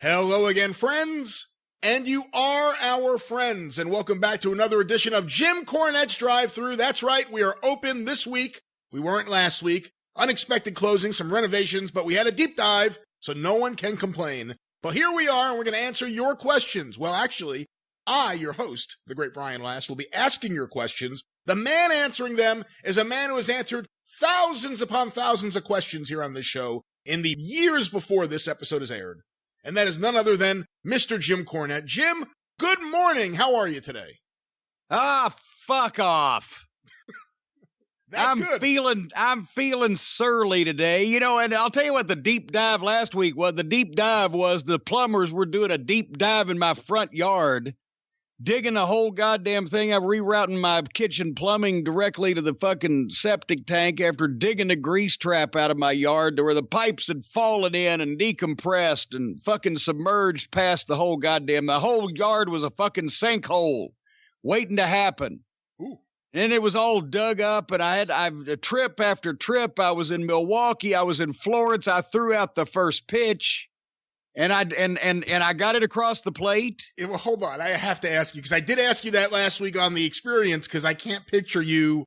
Hello again, friends, and you are our friends, and welcome back to another edition of Jim Cornette's Drive-Thru. That's right, we are open this week. We weren't last week. Unexpected closing, some renovations, but we had a deep dive, so no one can complain. But here we are, and we're going to answer your questions. Well, actually, I, your host, the great Brian Last, will be asking your questions. The man answering them is a man who has answered thousands upon thousands of questions here on this show in the years before this episode is aired. And that is none other than Mr. Jim Cornette. Jim, good morning. How are you today? Fuck off. I'm feeling surly today. You know, and I'll tell you what the deep dive last week was. The deep dive was the plumbers were doing a deep dive in my front yard, digging the whole goddamn thing. I'm rerouting my kitchen plumbing directly to the fucking septic tank after digging the grease trap out of my yard to where the pipes had fallen in and decompressed and fucking submerged past the whole yard was a fucking sinkhole waiting to happen. Ooh. And it was all dug up, and I trip after trip. I was in Milwaukee. I was in Florence. I threw out the first pitch. And I got it across the plate. Yeah, well, hold on. I have to ask you, because I did ask you that last week on the experience, because I can't picture you,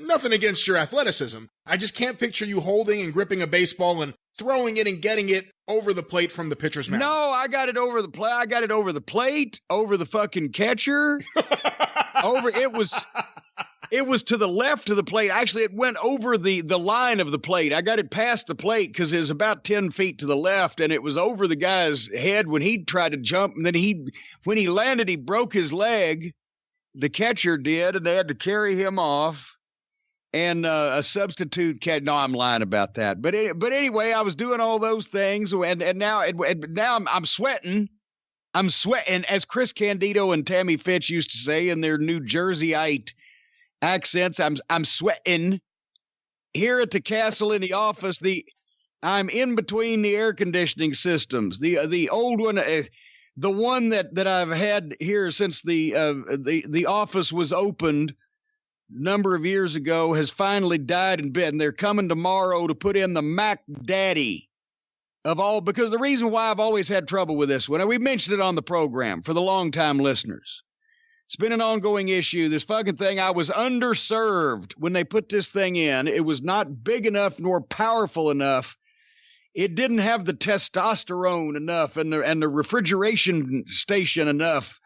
nothing against your athleticism. I just can't picture you holding and gripping a baseball and throwing it and getting it over the plate from the pitcher's mound. No, I got it over the plate. I got it over the plate, over the fucking catcher. It was to the left of the plate. Actually, it went over the line of the plate. I got it past the plate because it was about 10 feet to the left, and it was over the guy's head when he tried to jump. And then when he landed, he broke his leg. The catcher did, and they had to carry him off. And a substitute catch. No, I'm lying about that. But anyway, I was doing all those things, and now I'm sweating. I'm sweating, as Chris Candido and Tammy Fitch used to say in their New Jerseyite accents. I'm sweating here at the castle in the office. I'm in between the air conditioning systems. The old one, the one that I've had here since the office was opened a number of years ago has finally died in bed, and they're coming tomorrow to put in the Mac Daddy of all, because the reason why I've always had trouble with this one, and we mentioned it on the program for the longtime listeners. It's been an ongoing issue. This fucking thing, I was underserved when they put this thing in. It was not big enough nor powerful enough. It didn't have the testosterone enough and the refrigeration station enough,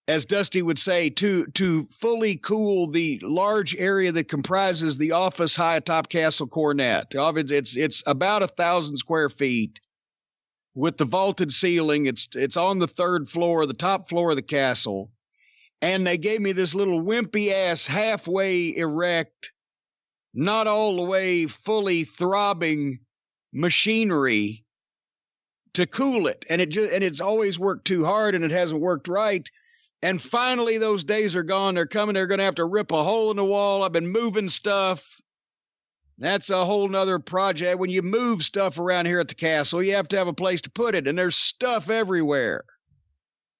as Dusty would say, to fully cool the large area that comprises the office high atop Castle Cornette. It's about 1,000 square feet with the vaulted ceiling. It's on the third floor, the top floor of the castle. And they gave me this little wimpy-ass, halfway erect, not all the way fully throbbing machinery to cool it. And it's always worked too hard, and it hasn't worked right. And finally, those days are gone. They're coming. They're going to have to rip a hole in the wall. I've been moving stuff. That's a whole nother project. When you move stuff around here at the castle, you have to have a place to put it. And there's stuff everywhere.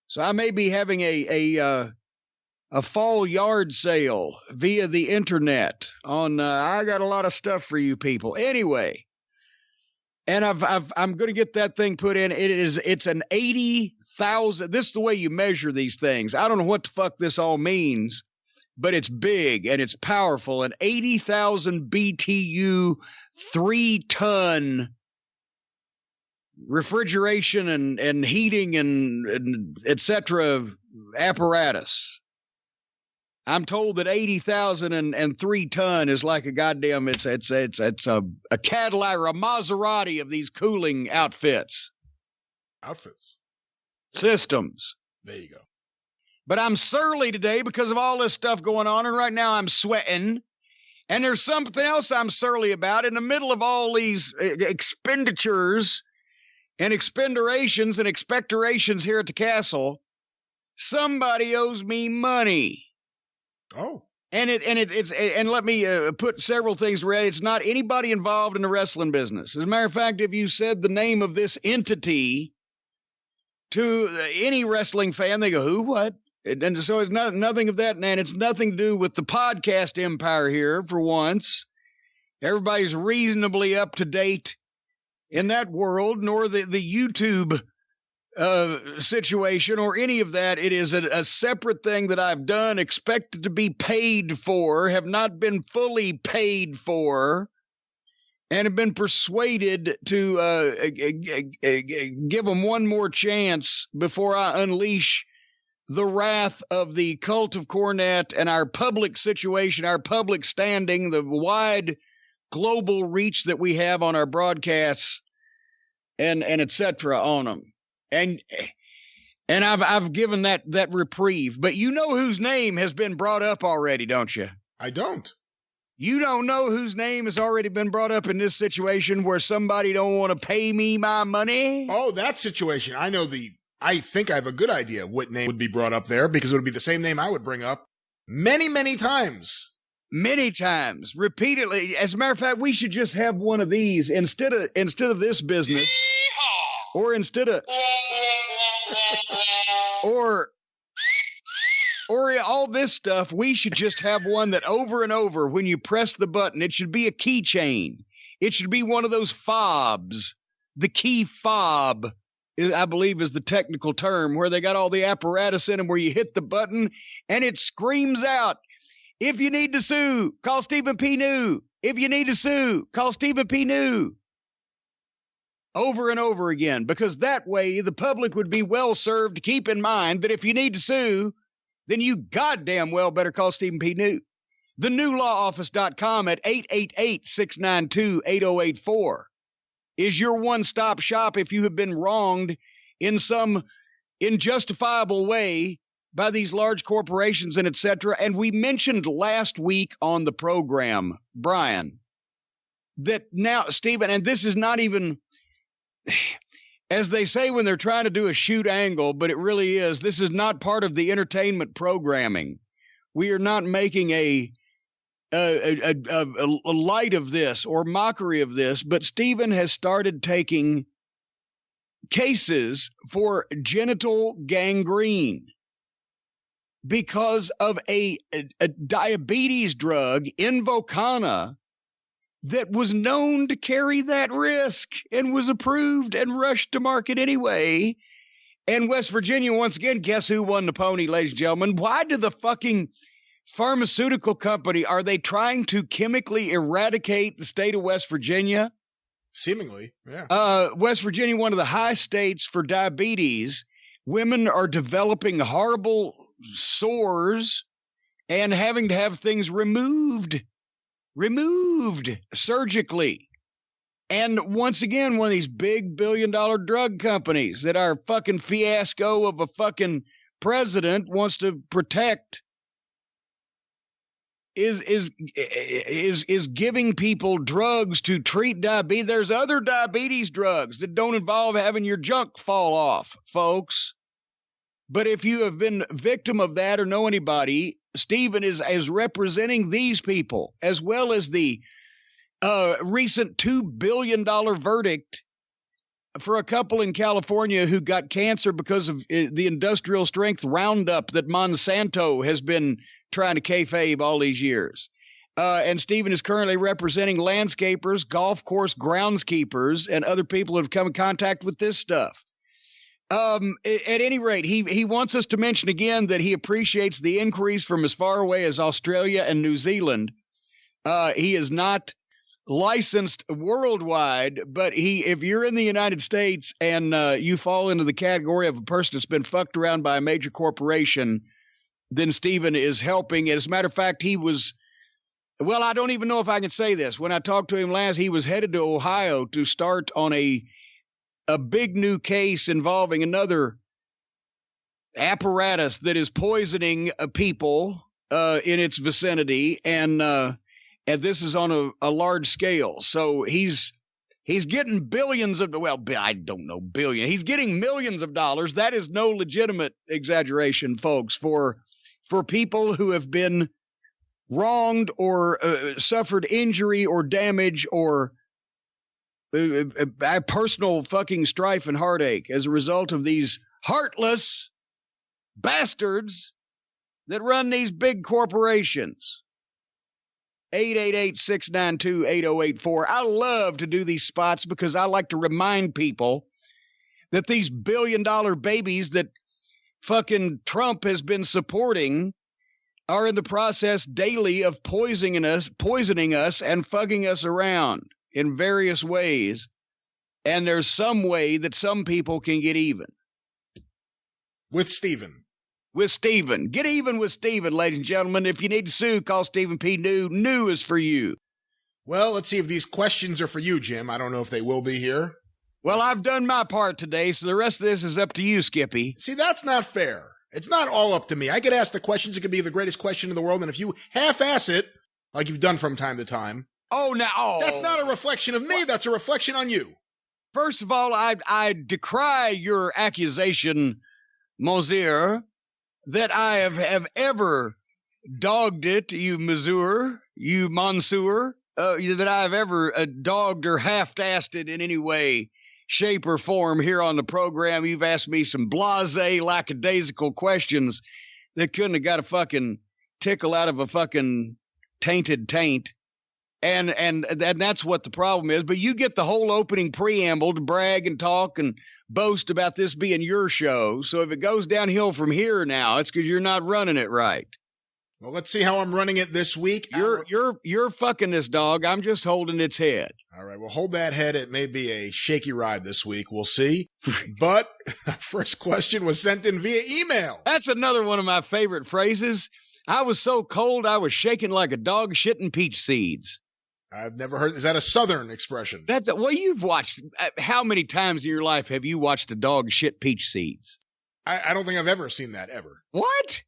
So I may be having a fall yard sale via the internet on, I got a lot of stuff for you people. Anyway, and I'm going to get that thing put in. It's an 80,000. This is the way you measure these things. I don't know what the fuck this all means, but it's big and it's powerful. An 80,000 BTU, 3-ton refrigeration and heating and et cetera apparatus. I'm told that 80,000 and 3-ton is like a goddamn, it's a Cadillac or a Maserati of these cooling outfits. Systems. There you go. But I'm surly today because of all this stuff going on, and right now I'm sweating. And there's something else I'm surly about. In the middle of all these expenditures and expendurations and expectorations here at the castle, somebody owes me money. Oh. And let me put several things right. It's not anybody involved in the wrestling business. As a matter of fact, if you said the name of this entity to any wrestling fan, they go, who, what? And so it's nothing of that, and it's nothing to do with the podcast empire here, for once. Everybody's reasonably up to date in that world, nor the YouTube situation or any of that. It is a separate thing that I've done, expected to be paid for, have not been fully paid for, and have been persuaded to give them one more chance before I unleash the wrath of the cult of Cornette and our public situation, our public standing, the wide global reach that we have on our broadcasts and et cetera on them. And I've given that reprieve, but you know whose name has been brought up already, don't you? I don't. You don't know whose name has already been brought up in this situation where somebody don't want to pay me my money? Oh, that situation. I think I have a good idea what name would be brought up there, because it would be the same name I would bring up many, many times. Many times, repeatedly. As a matter of fact, we should just have one of these instead of this business. Or instead of, or all this stuff, we should just have one that over and over, when you press the button, it should be a keychain. It should be one of those fobs. The key fob, I believe, is the technical term, where they got all the apparatus in them, where you hit the button and it screams out, if you need to sue, call Stephen P. New. If you need to sue, call Stephen P. New. Over and over again, because that way the public would be well served to keep in mind that if you need to sue, then you goddamn well better call Stephen P. New. TheNewLawOffice.com at 888-692-8084 is your one-stop shop if you have been wronged in some injustifiable way by these large corporations and et cetera. And we mentioned last week on the program, Brian, that now, Stephen, and this is not even, as they say when they're trying to do a shoot angle, but it really is, this is not part of the entertainment programming. We are not making a light of this or mockery of this, but Stephen has started taking cases for genital gangrene because of a diabetes drug, Invokana, that was known to carry that risk and was approved and rushed to market anyway. And West Virginia, once again, guess who won the pony, ladies and gentlemen? Why did the fucking pharmaceutical company, are they trying to chemically eradicate the state of West Virginia? Seemingly, yeah. West Virginia, one of the high states for diabetes. Women are developing horrible sores and having to have things removed surgically. And once again, one of these big billion-dollar drug companies that our fucking fiasco of a fucking president wants to protect is giving people drugs to treat diabetes. There's other diabetes drugs that don't involve having your junk fall off, folks. But if you have been victim of that or know anybody, Stephen is representing these people, as well as the recent $2 billion verdict for a couple in California who got cancer because of the industrial strength Roundup that Monsanto has been trying to kayfabe all these years. And Stephen is currently representing landscapers, golf course groundskeepers, and other people who have come in contact with this stuff. At any rate, he wants us to mention again that he appreciates the inquiries from as far away as Australia and New Zealand. He is not licensed worldwide, but if you're in the United States and you fall into the category of a person that's been fucked around by a major corporation, then Stephen is helping. As a matter of fact, I don't even know if I can say this. When I talked to him last, he was headed to Ohio to start on a big new case involving another apparatus that is poisoning people in its vicinity, and this is on a large scale. So he's getting billions of, well, I don't know, billion. He's getting millions of dollars. That is no legitimate exaggeration, folks, for people who have been wronged or suffered injury or damage or personal fucking strife and heartache as a result of these heartless bastards that run these big corporations. 888-692-8084. I love to do these spots because I like to remind people that these billion-dollar babies that fucking Trump has been supporting are in the process daily of poisoning us and fucking us around in various ways. And there's some way that some people can get even. With Steven. With Steven. Get even with Steven, ladies and gentlemen. If you need to sue, call Stephen P. New. New is for you. Well, let's see if these questions are for you, Jim. I don't know if they will be here. Well, I've done my part today, so the rest of this is up to you, Skippy. See, that's not fair. It's not all up to me. I get asked the questions. It could be the greatest question in the world, and if you half-ass it, like you've done from time to time, that's not a reflection of me. That's a reflection on you. First of all, I decry your accusation, Monsieur, that I have ever dogged it, you Monsieur, that I've ever dogged or half-assed it in any way, shape, or form here on the program. You've asked me some blasé, lackadaisical questions that couldn't have got a fucking tickle out of a fucking tainted taint. And that's what the problem is. But you get the whole opening preamble to brag and talk and boast about this being your show. So if it goes downhill from here now, it's because you're not running it right. Well, let's see how I'm running it this week. You're fucking this dog. I'm just holding its head. All right, well, hold that head. It may be a shaky ride this week. We'll see. But our first question was sent in via email. That's another one of my favorite phrases. I was so cold, I was shaking like a dog shitting peach seeds. I've never heard. Is that a Southern expression? Well, you've watched. How many times in your life have you watched a dog shit peach seeds? I don't think I've ever seen that, ever. What?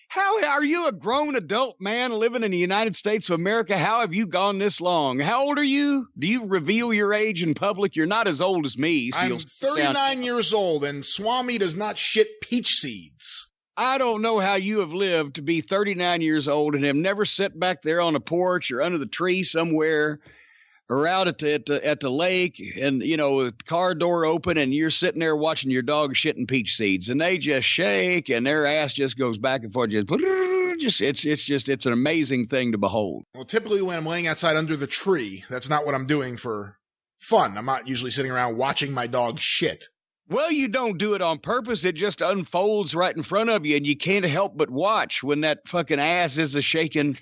How are you a grown adult man living in the United States of America? How have you gone this long? How old are you? Do you reveal your age in public? You're not as old as me. So I'm 39 years old, and Swami does not shit peach seeds. I don't know how you have lived to be 39 years old and have never sat back there on a porch or under the tree somewhere or out at the lake and, you know, with the car door open and you're sitting there watching your dog shitting peach seeds and they just shake and their ass just goes back and forth. It's an amazing thing to behold. Well, typically when I'm laying outside under the tree, that's not what I'm doing for fun. I'm not usually sitting around watching my dog shit. Well, you don't do it on purpose. It just unfolds right in front of you, and you can't help but watch when that fucking ass is a-shaking,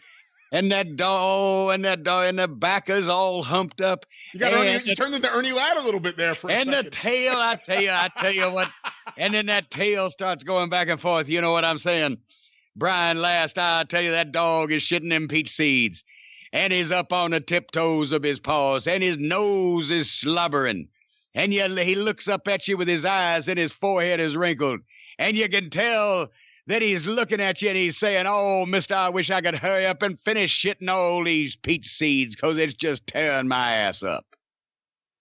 and that dog, and the back is all humped up. You turned into Ernie Ladd a little bit there for a second. And the tail, I tell you what, and then that tail starts going back and forth. You know what I'm saying? Brian Last, I tell you, that dog is shitting them peach seeds, and he's up on the tiptoes of his paws, and his nose is slobbering. And he looks up at you with his eyes and his forehead is wrinkled. And you can tell that he's looking at you and he's saying, oh, mister, I wish I could hurry up and finish shitting all these peach seeds because it's just tearing my ass up.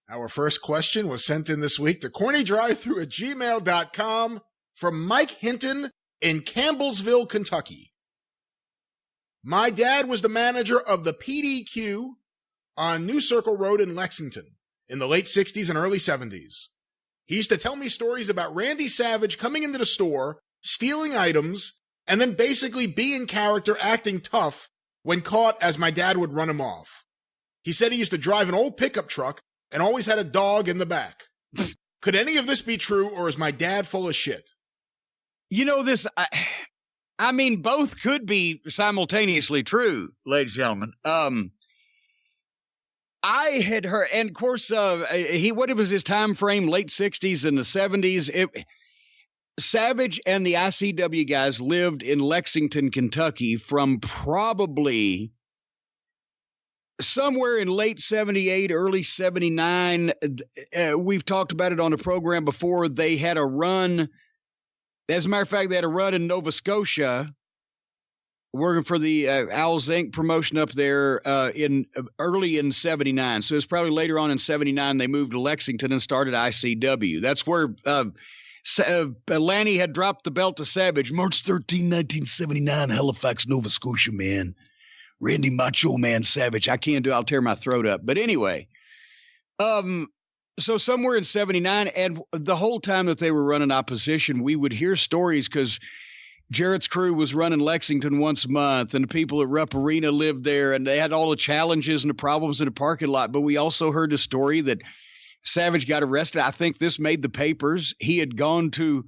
Our first question was sent in this week to CornyDriveThru@gmail.com from Mike Hinton in Campbellsville, Kentucky. My dad was the manager of the PDQ on New Circle Road in Lexington in the late 60s and early 70s. He used to tell me stories about Randy Savage coming into the store, stealing items, and then basically being character, acting tough when caught as my dad would run him off. He said he used to drive an old pickup truck and always had a dog in the back. Could any of this be true, or is my dad full of shit? You know, I mean, both could be simultaneously true, ladies and gentlemen. I had heard, and of course, what was his time frame? Late 60s and the 70s. Savage and the ICW guys lived in Lexington, Kentucky from probably somewhere in late 78, early 79. We've talked about it on the program before. They had a run. As a matter of fact, they had a run in Nova Scotia, working for the Owls Inc. promotion up there early in 79. So it's probably later on in 79 they moved to Lexington and started ICW. That's where Lanny had dropped the belt to Savage. March 13, 1979, Halifax, Nova Scotia, man. Randy Macho Man Savage. I'll tear my throat up. But anyway, so somewhere in 79, and the whole time that they were running opposition, we would hear stories because Jarrett's crew was running Lexington once a month, and the people at Rupp Arena lived there, and they had all the challenges and the problems in the parking lot. But we also heard the story that Savage got arrested. I think this made the papers. He had gone to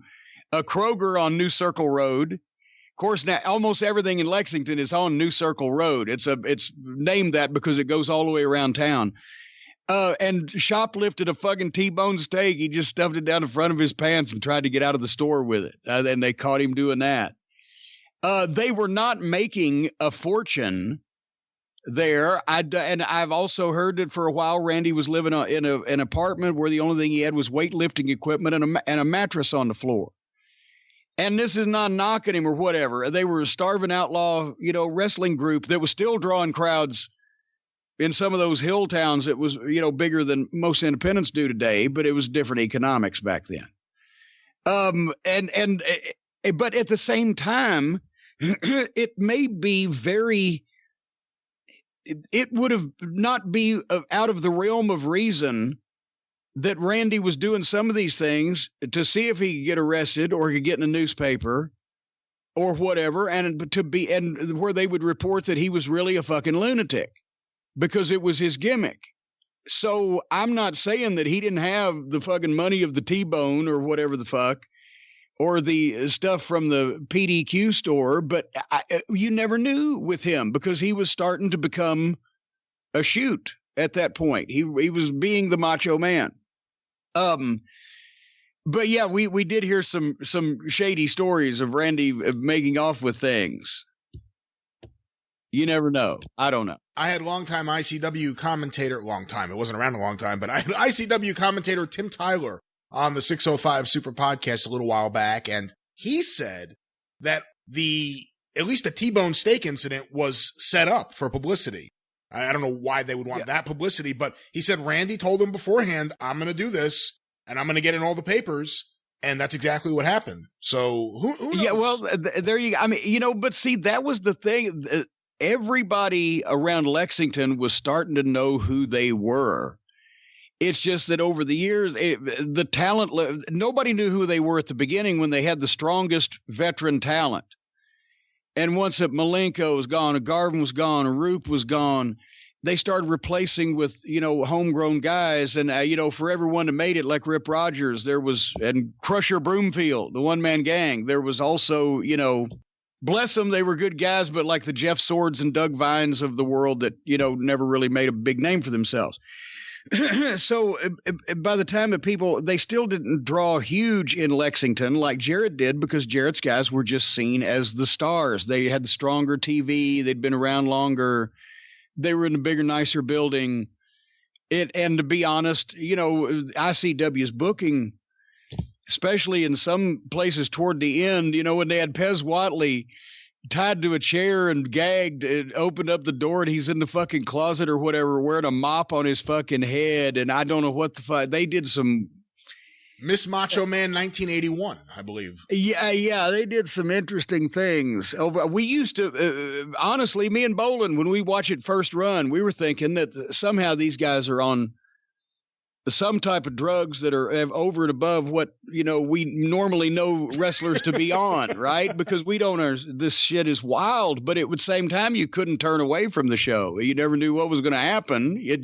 a Kroger on New Circle Road. Of course, now almost everything in Lexington is on New Circle Road. It's named that because it goes all the way around town. And shoplifted a fucking Tbone Steak. He just stuffed it down the front of his pants and tried to get out of the store with it. And they caught him doing that. They were not making a fortune there. And I've also heard that for a while, Randy was living in an apartment where the only thing he had was weightlifting equipment and a mattress on the floor. And this is not knocking him or whatever. They were a starving outlaw, wrestling group that was still drawing crowds in some of those hill towns. It was, bigger than most independents do today, but it was different economics back then. But at the same time, it may be it would have not be out of the realm of reason that Randy was doing some of these things to see if he could get arrested or could get in a newspaper or whatever, and where they would report that he was really a fucking lunatic because it was his gimmick. So I'm not saying that he didn't have the fucking money of the T-Bone or whatever the fuck, or the stuff from the PDQ store, but you never knew with him because he was starting to become a shoot at that point. He was being the macho man. But yeah, we did hear some shady stories of Randy making off with things. You never know. I don't know. I had longtime ICW commentator, it wasn't around a long time, but I had ICW commentator Tim Tyler on the 605 Super Podcast a little while back, and he said that at least the Tbone Steak incident was set up for publicity. I don't know why they would want that publicity, but he said Randy told him beforehand, I'm going to do this, and I'm going to get in all the papers, and that's exactly what happened. So who knows? Yeah, well, there you go. I mean, but see, that was the thing. Everybody around Lexington was starting to know who they were. It's just that over the years, the talent, nobody knew who they were at the beginning when they had the strongest veteran talent. And once that Malenko was gone, Garvin was gone, Roop was gone, they started replacing with, homegrown guys. And, for everyone that made it, like Rip Rogers, and Crusher Broomfield, the one-man gang, there was also, bless them, they were good guys, but like the Jeff Swords and Doug Vines of the world that, never really made a big name for themselves. So by the time of people, they still didn't draw huge in Lexington like Jarrett did, because Jarrett's guys were just seen as the stars. They had the stronger TV. They'd been around longer. They were in a bigger, nicer building. And to be honest, ICW's booking, especially in some places toward the end, when they had Pez Whatley tied to a chair and gagged and opened up the door and he's in the fucking closet or whatever, wearing a mop on his fucking head. And I don't know what the fuck. They did some Miss Macho Man 1981, I believe. Yeah. They did some interesting things. We used to, honestly, me and Bolin, when we watch it first run, we were thinking that somehow these guys are on some type of drugs that are over and above what, we normally know wrestlers to be on, right? Because we don't, this shit is wild, but at the same time, you couldn't turn away from the show. You never knew what was going to happen. It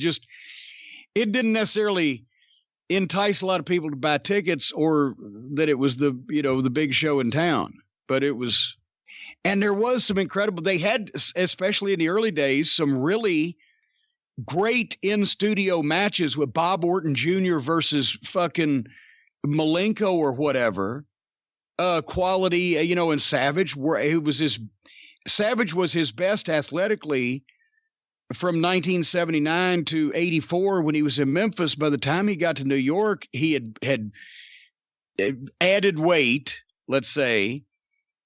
didn't necessarily entice a lot of people to buy tickets, or that it was the big show in town, but it was, and there was some incredible, they had, especially in the early days, some really great in-studio matches with Bob Orton Jr. versus fucking Malenko or whatever. Quality, and Savage, Savage was his best athletically from 1979 to 84 when he was in Memphis. By the time he got to New York, he had added weight, let's say.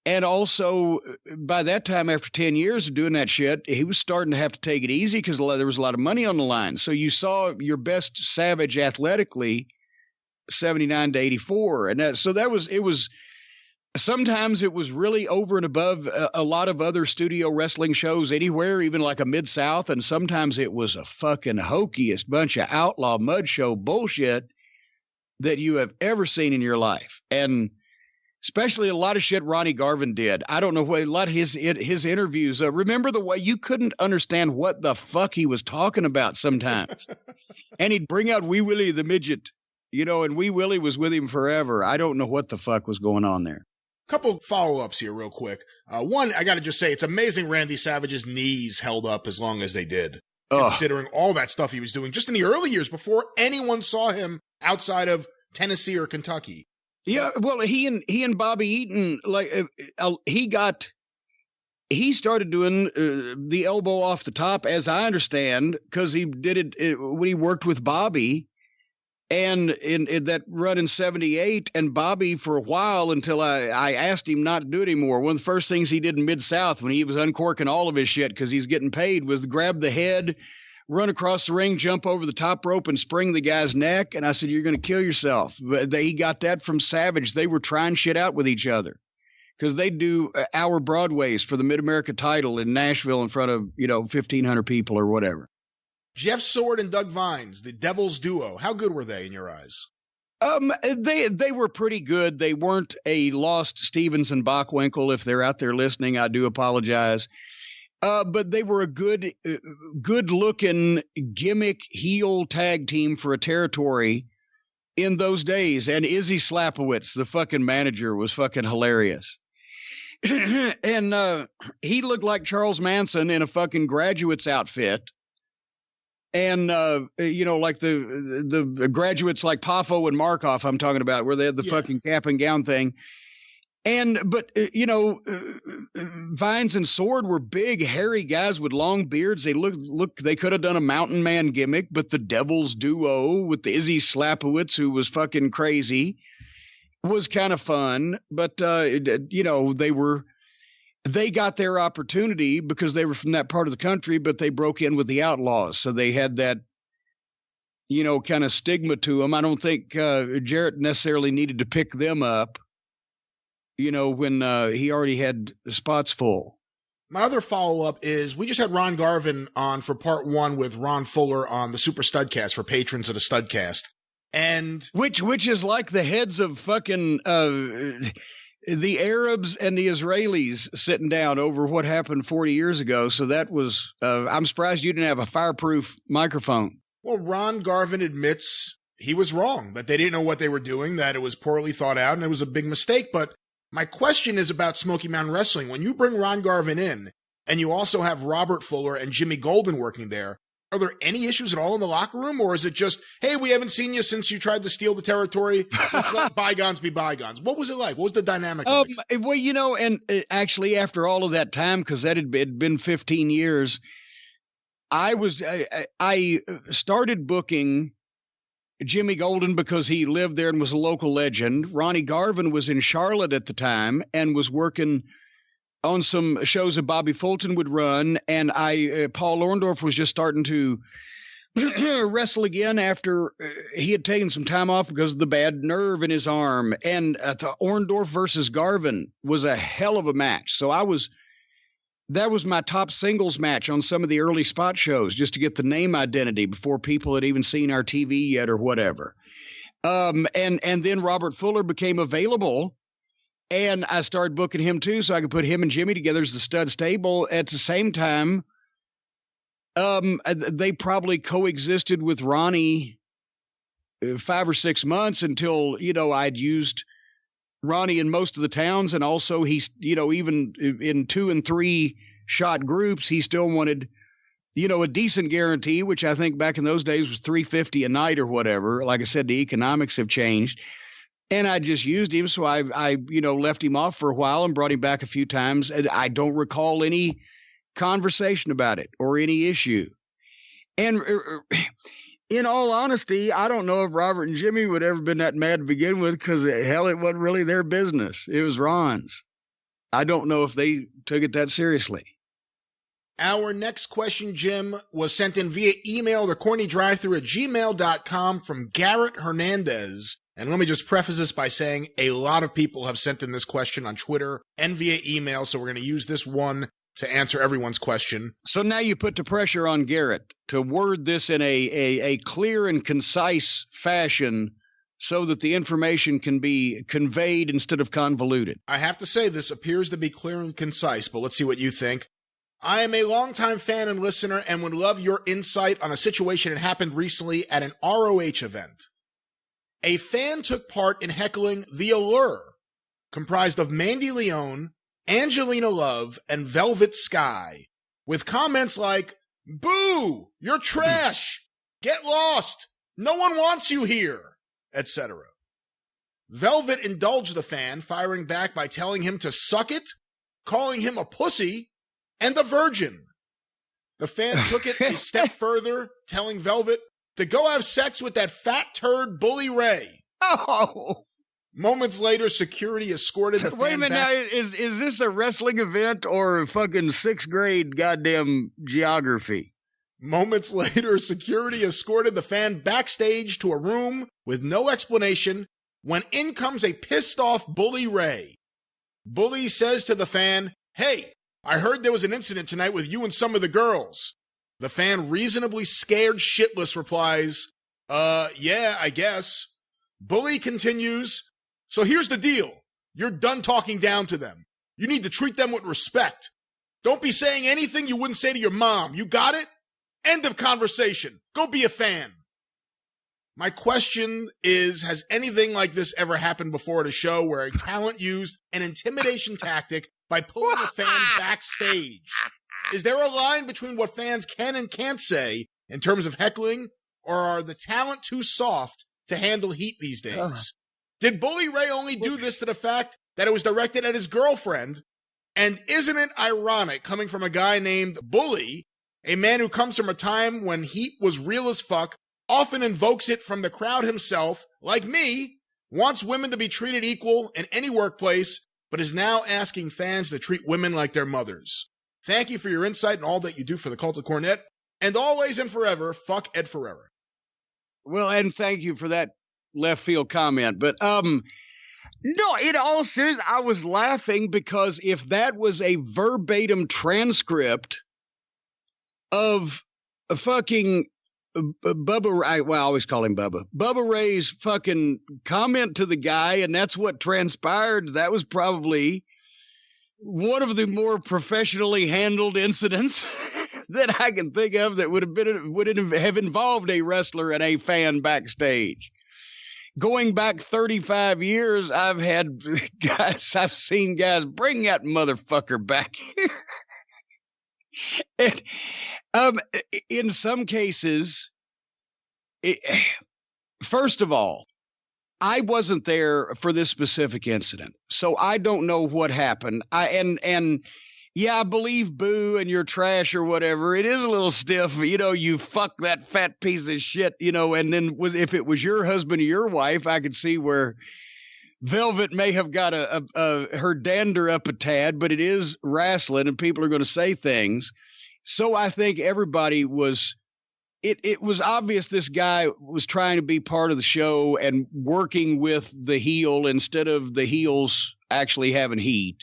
And also, by that time, after 10 years of doing that shit, he was starting to have to take it easy because there was a lot of money on the line. So you saw your best Savage athletically, 79 to 84. And sometimes it was really over and above a lot of other studio wrestling shows anywhere, even like a Mid-South. And sometimes it was a fucking hokiest bunch of outlaw mud show bullshit that you have ever seen in your life. And Especially a lot of shit Ronnie Garvin did. I don't know what a lot of his interviews. Remember the way you couldn't understand what the fuck he was talking about sometimes. And he'd bring out Wee Willie the midget, and Wee Willie was with him forever. I don't know what the fuck was going on there. Couple follow-ups here real quick. One, I got to just say, it's amazing Randy Savage's knees held up as long as they did, considering all that stuff he was doing just in the early years before anyone saw him outside of Tennessee or Kentucky. Yeah, well, he and Bobby Eaton, he started doing the elbow off the top, as I understand, because he did it when he worked with Bobby, and in that run in '78, and Bobby for a while until I asked him not to do it anymore. One of the first things he did in Mid-South when he was uncorking all of his shit because he's getting paid was to grab the head, run across the ring, jump over the top rope, and spring the guy's neck. And I said, you're going to kill yourself. But he got that from Savage. They were trying shit out with each other because they do hour Broadways for the Mid-America title in Nashville in front of, 1,500 people or whatever. Jeff Sword and Doug Vines, the Devil's Duo. How good were they in your eyes? They were pretty good. They weren't a lost Stevens and Bockwinkel. If they're out there listening, I do apologize. But they were a good-looking gimmick heel tag team for a territory in those days. And Izzy Slapowitz, the fucking manager, was fucking hilarious. And he looked like Charles Manson in a fucking graduate's outfit. And, like the graduates like Poffo and Markoff I'm talking about, where they had the fucking cap and gown thing. But Vines and Sword were big, hairy guys with long beards. They they could have done a mountain man gimmick, but the Devil's Duo with the Izzy Slapowitz, who was fucking crazy, was kind of fun. But, they got their opportunity because they were from that part of the country, but they broke in with the Outlaws. So they had that, kind of stigma to them. I don't think Jarrett necessarily needed to pick them up. When he already had spots full. My other follow-up is we just had Ron Garvin on for part 1 with Ron Fuller on the Super Studcast for patrons of the Studcast. And which is like the heads of fucking the Arabs and the Israelis sitting down over what happened 40 years ago. So that was I'm surprised you didn't have a fireproof microphone. Well, Ron Garvin admits he was wrong, that they didn't know what they were doing, that it was poorly thought out, and it was a big mistake. But my question is about Smoky Mountain Wrestling. When you bring Ron Garvin in, and you also have Robert Fuller and Jimmy Golden working there, are there any issues at all in the locker room? Or is it just, hey, we haven't seen you since you tried to steal the territory. Let's let bygones be bygones. What was it like? What was the dynamic like? Well, and actually after all of that time, because that had been 15 years, I started booking Jimmy Golden because he lived there and was a local legend. Ronnie Garvin was in Charlotte at the time and was working on some shows that Bobby Fulton would run. And Paul Orndorff was just starting to wrestle again after he had taken some time off because of the bad nerve in his arm. And the Orndorff versus Garvin was a hell of a match. So that was my top singles match on some of the early spot shows, just to get the name identity before people had even seen our TV yet or whatever. And then Robert Fuller became available, and I started booking him too, so I could put him and Jimmy together as the stud stable. At the same time, they probably coexisted with Ronnie 5 or 6 months until, I'd used Ronnie in most of the towns, and also he's, even in 2 and 3 shot groups, he still wanted, a decent guarantee, which I think back in those days was $350 a night or whatever. Like I said, the economics have changed, and I just used him. So I left him off for a while and brought him back a few times. And I don't recall any conversation about it or any issue. And in all honesty, I don't know if Robert and Jimmy would ever been that mad to begin with, because hell, it wasn't really their business. It was Ron's. I don't know if they took it that seriously. Our next question, Jim, was sent in via email to CornyDriveThru@gmail.com from Garrett Hernandez. And let me just preface this by saying a lot of people have sent in this question on Twitter and via email, so we're going to use this one to answer everyone's question. So now you put the pressure on Garrett to word this in a clear and concise fashion so that the information can be conveyed instead of convoluted. I have to say, this appears to be clear and concise, but let's see what you think. I am a longtime fan and listener and would love your insight on a situation that happened recently at an ROH event. A fan took part in heckling The Allure, comprised of Mandy Leone, Angelina Love, and Velvet Sky, with comments like, "Boo! You're trash! Get lost! No one wants you here!" etc. Velvet indulged the fan, firing back by telling him to suck it, calling him a pussy, and a virgin. The fan took it a step further, telling Velvet to go have sex with that fat turd Bully Ray. Oh! Moments later, security escorted the fan Wait a minute, back. now, is this a wrestling event or fucking 6th grade goddamn geography? Moments later, security escorted the fan backstage to a room with no explanation when in comes a pissed-off Bully Ray. Bully says to the fan, "Hey, I heard there was an incident tonight with you and some of the girls." The fan, reasonably scared shitless, replies, yeah, I guess." Bully continues, "So here's the deal. You're done talking down to them. You need to treat them with respect. Don't be saying anything you wouldn't say to your mom. You got it? End of conversation. Go be a fan." My question is, has anything like this ever happened before at a show where a talent used an intimidation tactic by pulling a fan backstage? Is there a line between what fans can and can't say in terms of heckling, or are the talent too soft to handle heat these days? Did Bully Ray only do this to the fact that it was directed at his girlfriend? And isn't it ironic, coming from a guy named Bully, a man who comes from a time when heat was real as fuck, often invokes it from the crowd himself, like me, wants women to be treated equal in any workplace, but is now asking fans to treat women like their mothers? Thank you for your insight and all that you do for the Cult of Cornette. And always and forever, fuck Ed Ferrera. Well, and thank you for that left field comment. But no, in all seriousness, I was laughing because if that was a verbatim transcript of a fucking Bubba, I always call him Bubba Ray's fucking comment to the guy, and that's what transpired, that was probably one of the more professionally handled incidents that I can think of that would have involved a wrestler and a fan backstage. Going back 35 years, I've seen guys bring that motherfucker back here. And in some cases, first of all, I wasn't there for this specific incident, so I don't know what happened. I believe boo and you're trash or whatever. It is a little stiff, you fuck that fat piece of shit, and then if it was your husband or your wife, I could see where Velvet may have got her dander up a tad, but it is wrestling and people are going to say things. So I think everybody was, it was obvious this guy was trying to be part of the show and working with the heel instead of the heels actually having heat.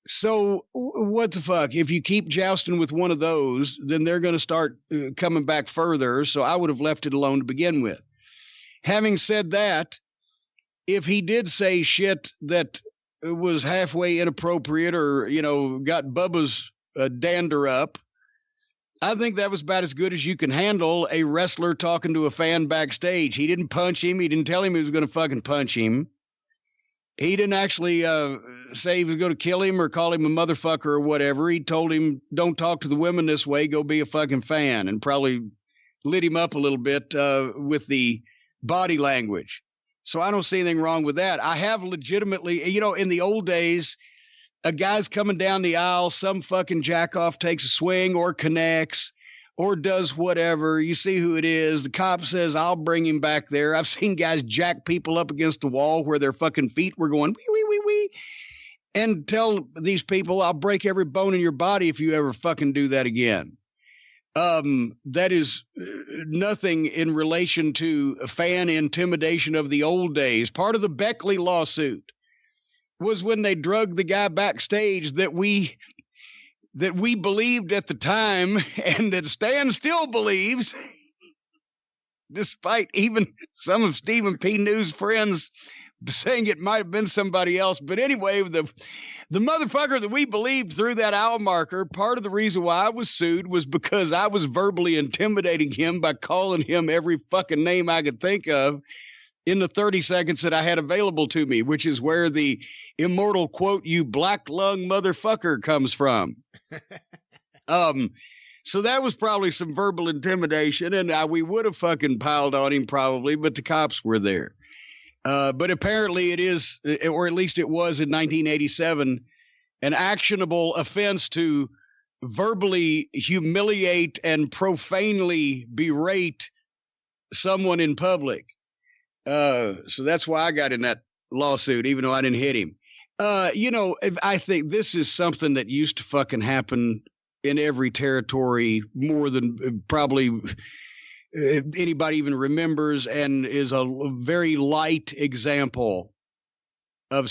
So what the fuck? If you keep jousting with one of those, then they're going to start coming back further. So I would have left it alone to begin with. Having said that, if he did say shit that was halfway inappropriate or, got Bubba's dander up, I think that was about as good as you can handle a wrestler talking to a fan backstage. He didn't punch him. He didn't tell him he was going to fucking punch him. He didn't actually say he was going to kill him or call him a motherfucker or whatever. He told him, don't talk to the women this way. Go be a fucking fan, and probably lit him up a little bit with the body language. So I don't see anything wrong with that. I have legitimately, in the old days, a guy's coming down the aisle, some fucking jackoff takes a swing or connects or does whatever. You see who it is. The cop says, I'll bring him back there. I've seen guys jack people up against the wall where their fucking feet were going, wee, wee, wee, wee. And tell these people, I'll break every bone in your body if you ever fucking do that again. That is nothing in relation to fan intimidation of the old days. Part of the Beckley lawsuit was when they drugged the guy backstage that we believed at the time, and that Stan still believes, despite even some of Stephen P. New's friends saying it might have been somebody else. But anyway, the motherfucker that we believed threw that hour marker, part of the reason why I was sued was because I was verbally intimidating him by calling him every fucking name I could think of in the 30 seconds that I had available to me, which is where the immortal quote, "you black lung motherfucker," comes from. So that was probably some verbal intimidation, and we would have fucking piled on him probably, but the cops were there. But apparently it is, or at least it was in 1987, an actionable offense to verbally humiliate and profanely berate someone in public. So that's why I got in that lawsuit, even though I didn't hit him. I think this is something that used to fucking happen in every territory more than probably anybody even remembers, and is a very light example of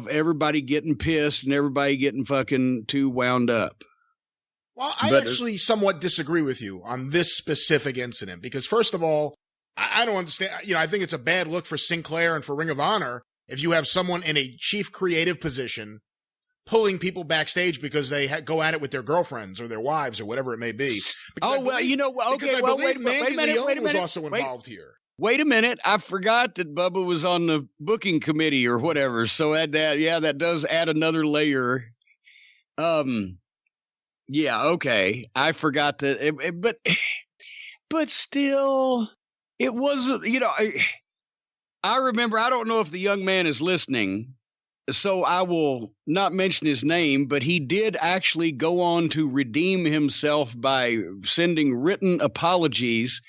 everybody getting pissed and everybody getting fucking too wound up. Well, I actually somewhat disagree with you on this specific incident, because first of all, I don't understand. I think it's a bad look for Sinclair and for Ring of Honor if you have someone in a chief creative position pulling people backstage because they go at it with their girlfriends or their wives or whatever it may be. Because wait a minute. Was also involved here. Wait a minute. I forgot that Bubba was on the booking committee or whatever. So that does add another layer. Yeah, okay. I forgot that, but still, it wasn't, I remember, I don't know if the young man is listening, so I will not mention his name, but he did actually go on to redeem himself by sending written apologies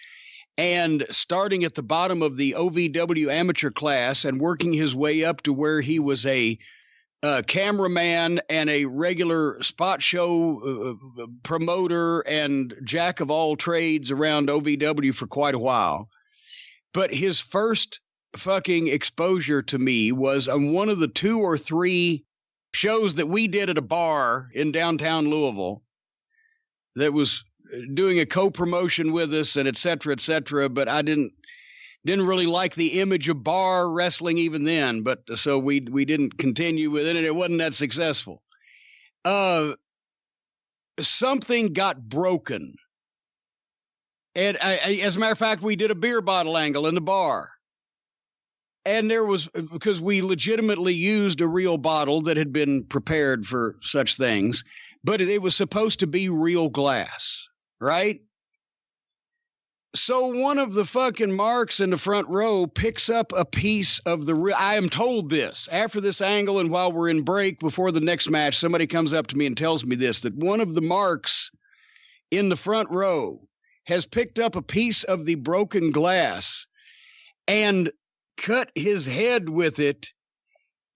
and starting at the bottom of the OVW amateur class and working his way up to where he was a cameraman and a regular spot show promoter and jack of all trades around OVW for quite a while. But his first fucking exposure to me was on one of the 2 or 3 shows that we did at a bar in downtown Louisville that was doing a co-promotion with us and et cetera, but I didn't really like the image of bar wrestling even then, but so we didn't continue with it, and it wasn't that successful. Something got broken. And as a matter of fact, we did a beer bottle angle in the bar. And there was, because we legitimately used a real bottle that had been prepared for such things, but it was supposed to be real glass, right? So one of the fucking marks in the front row picks up a piece of I am told this after this angle, and while we're in break before the next match, somebody comes up to me and tells me this, that one of the marks in the front row has picked up a piece of the broken glass and cut his head with it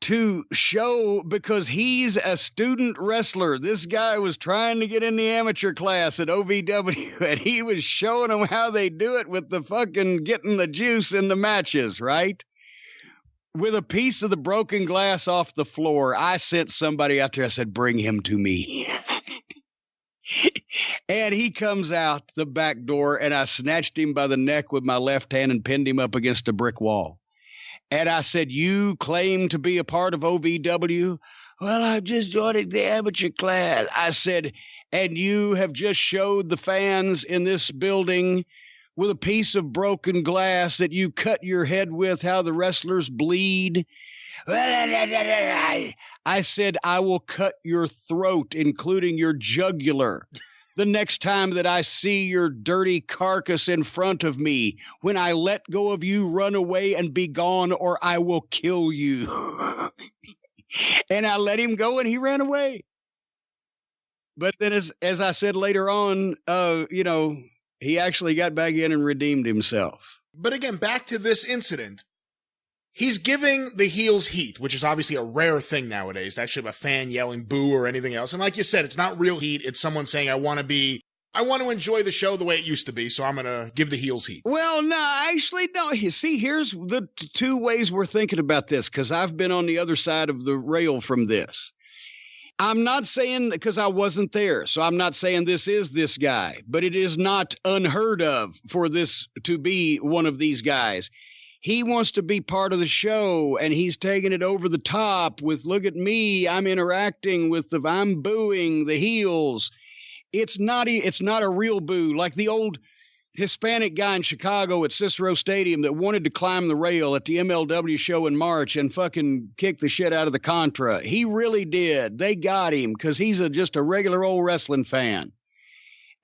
to show, because he's a student wrestler. This guy was trying to get in the amateur class at OVW, and he was showing them how they do it with the fucking getting the juice in the matches, right? With a piece of the broken glass off the floor. I sent somebody out there. I said, "Bring him to me." And he comes out the back door, and I snatched him by the neck with my left hand and pinned him up against a brick wall. And I said, "You claim to be a part of OVW? Well, I just joined the amateur class." I said, "And you have just showed the fans in this building with a piece of broken glass that you cut your head with how the wrestlers bleed?" I said, "I will cut your throat, including your jugular, the next time that I see your dirty carcass in front of me. When I let go of you, run away and be gone, or I will kill you." And I let him go, and he ran away. But then, as I said later on, he actually got back in and redeemed himself. But again, back to this incident. He's giving the heels heat, which is obviously a rare thing nowadays, to actually have a fan yelling boo or anything else. And like you said, it's not real heat. It's someone saying, I want to enjoy the show the way it used to be, so I'm going to give the heels heat. Well, no, actually, no. You see, here's the 2 ways we're thinking about this, because I've been on the other side of the rail from this. I'm not saying, because I wasn't there, so I'm not saying this is this guy, but it is not unheard of for this to be one of these guys. He wants to be part of the show, and he's taking it over the top with, look at me, I'm interacting with I'm booing the heels. It's not a real boo, like the old Hispanic guy in Chicago at Cicero Stadium that wanted to climb the rail at the MLW show in March and fucking kick the shit out of the Contra. He really did. They got him because he's just a regular old wrestling fan.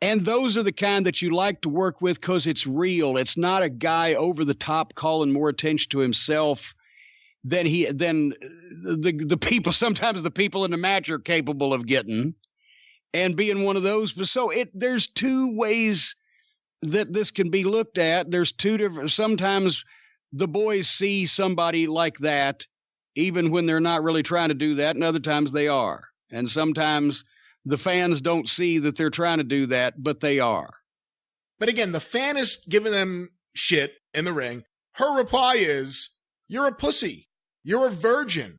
And those are the kind that you like to work with because it's real. It's not a guy over the top calling more attention to himself than the people, sometimes the people in the match are capable of getting, and being one of those. But so there's two ways that this can be looked at. There's two different, sometimes the boys see somebody like that, even when they're not really trying to do that, and other times they are. And sometimes the fans don't see that they're trying to do that, but they are. But again, the fan is giving them shit in the ring. Her reply is, you're a pussy. You're a virgin.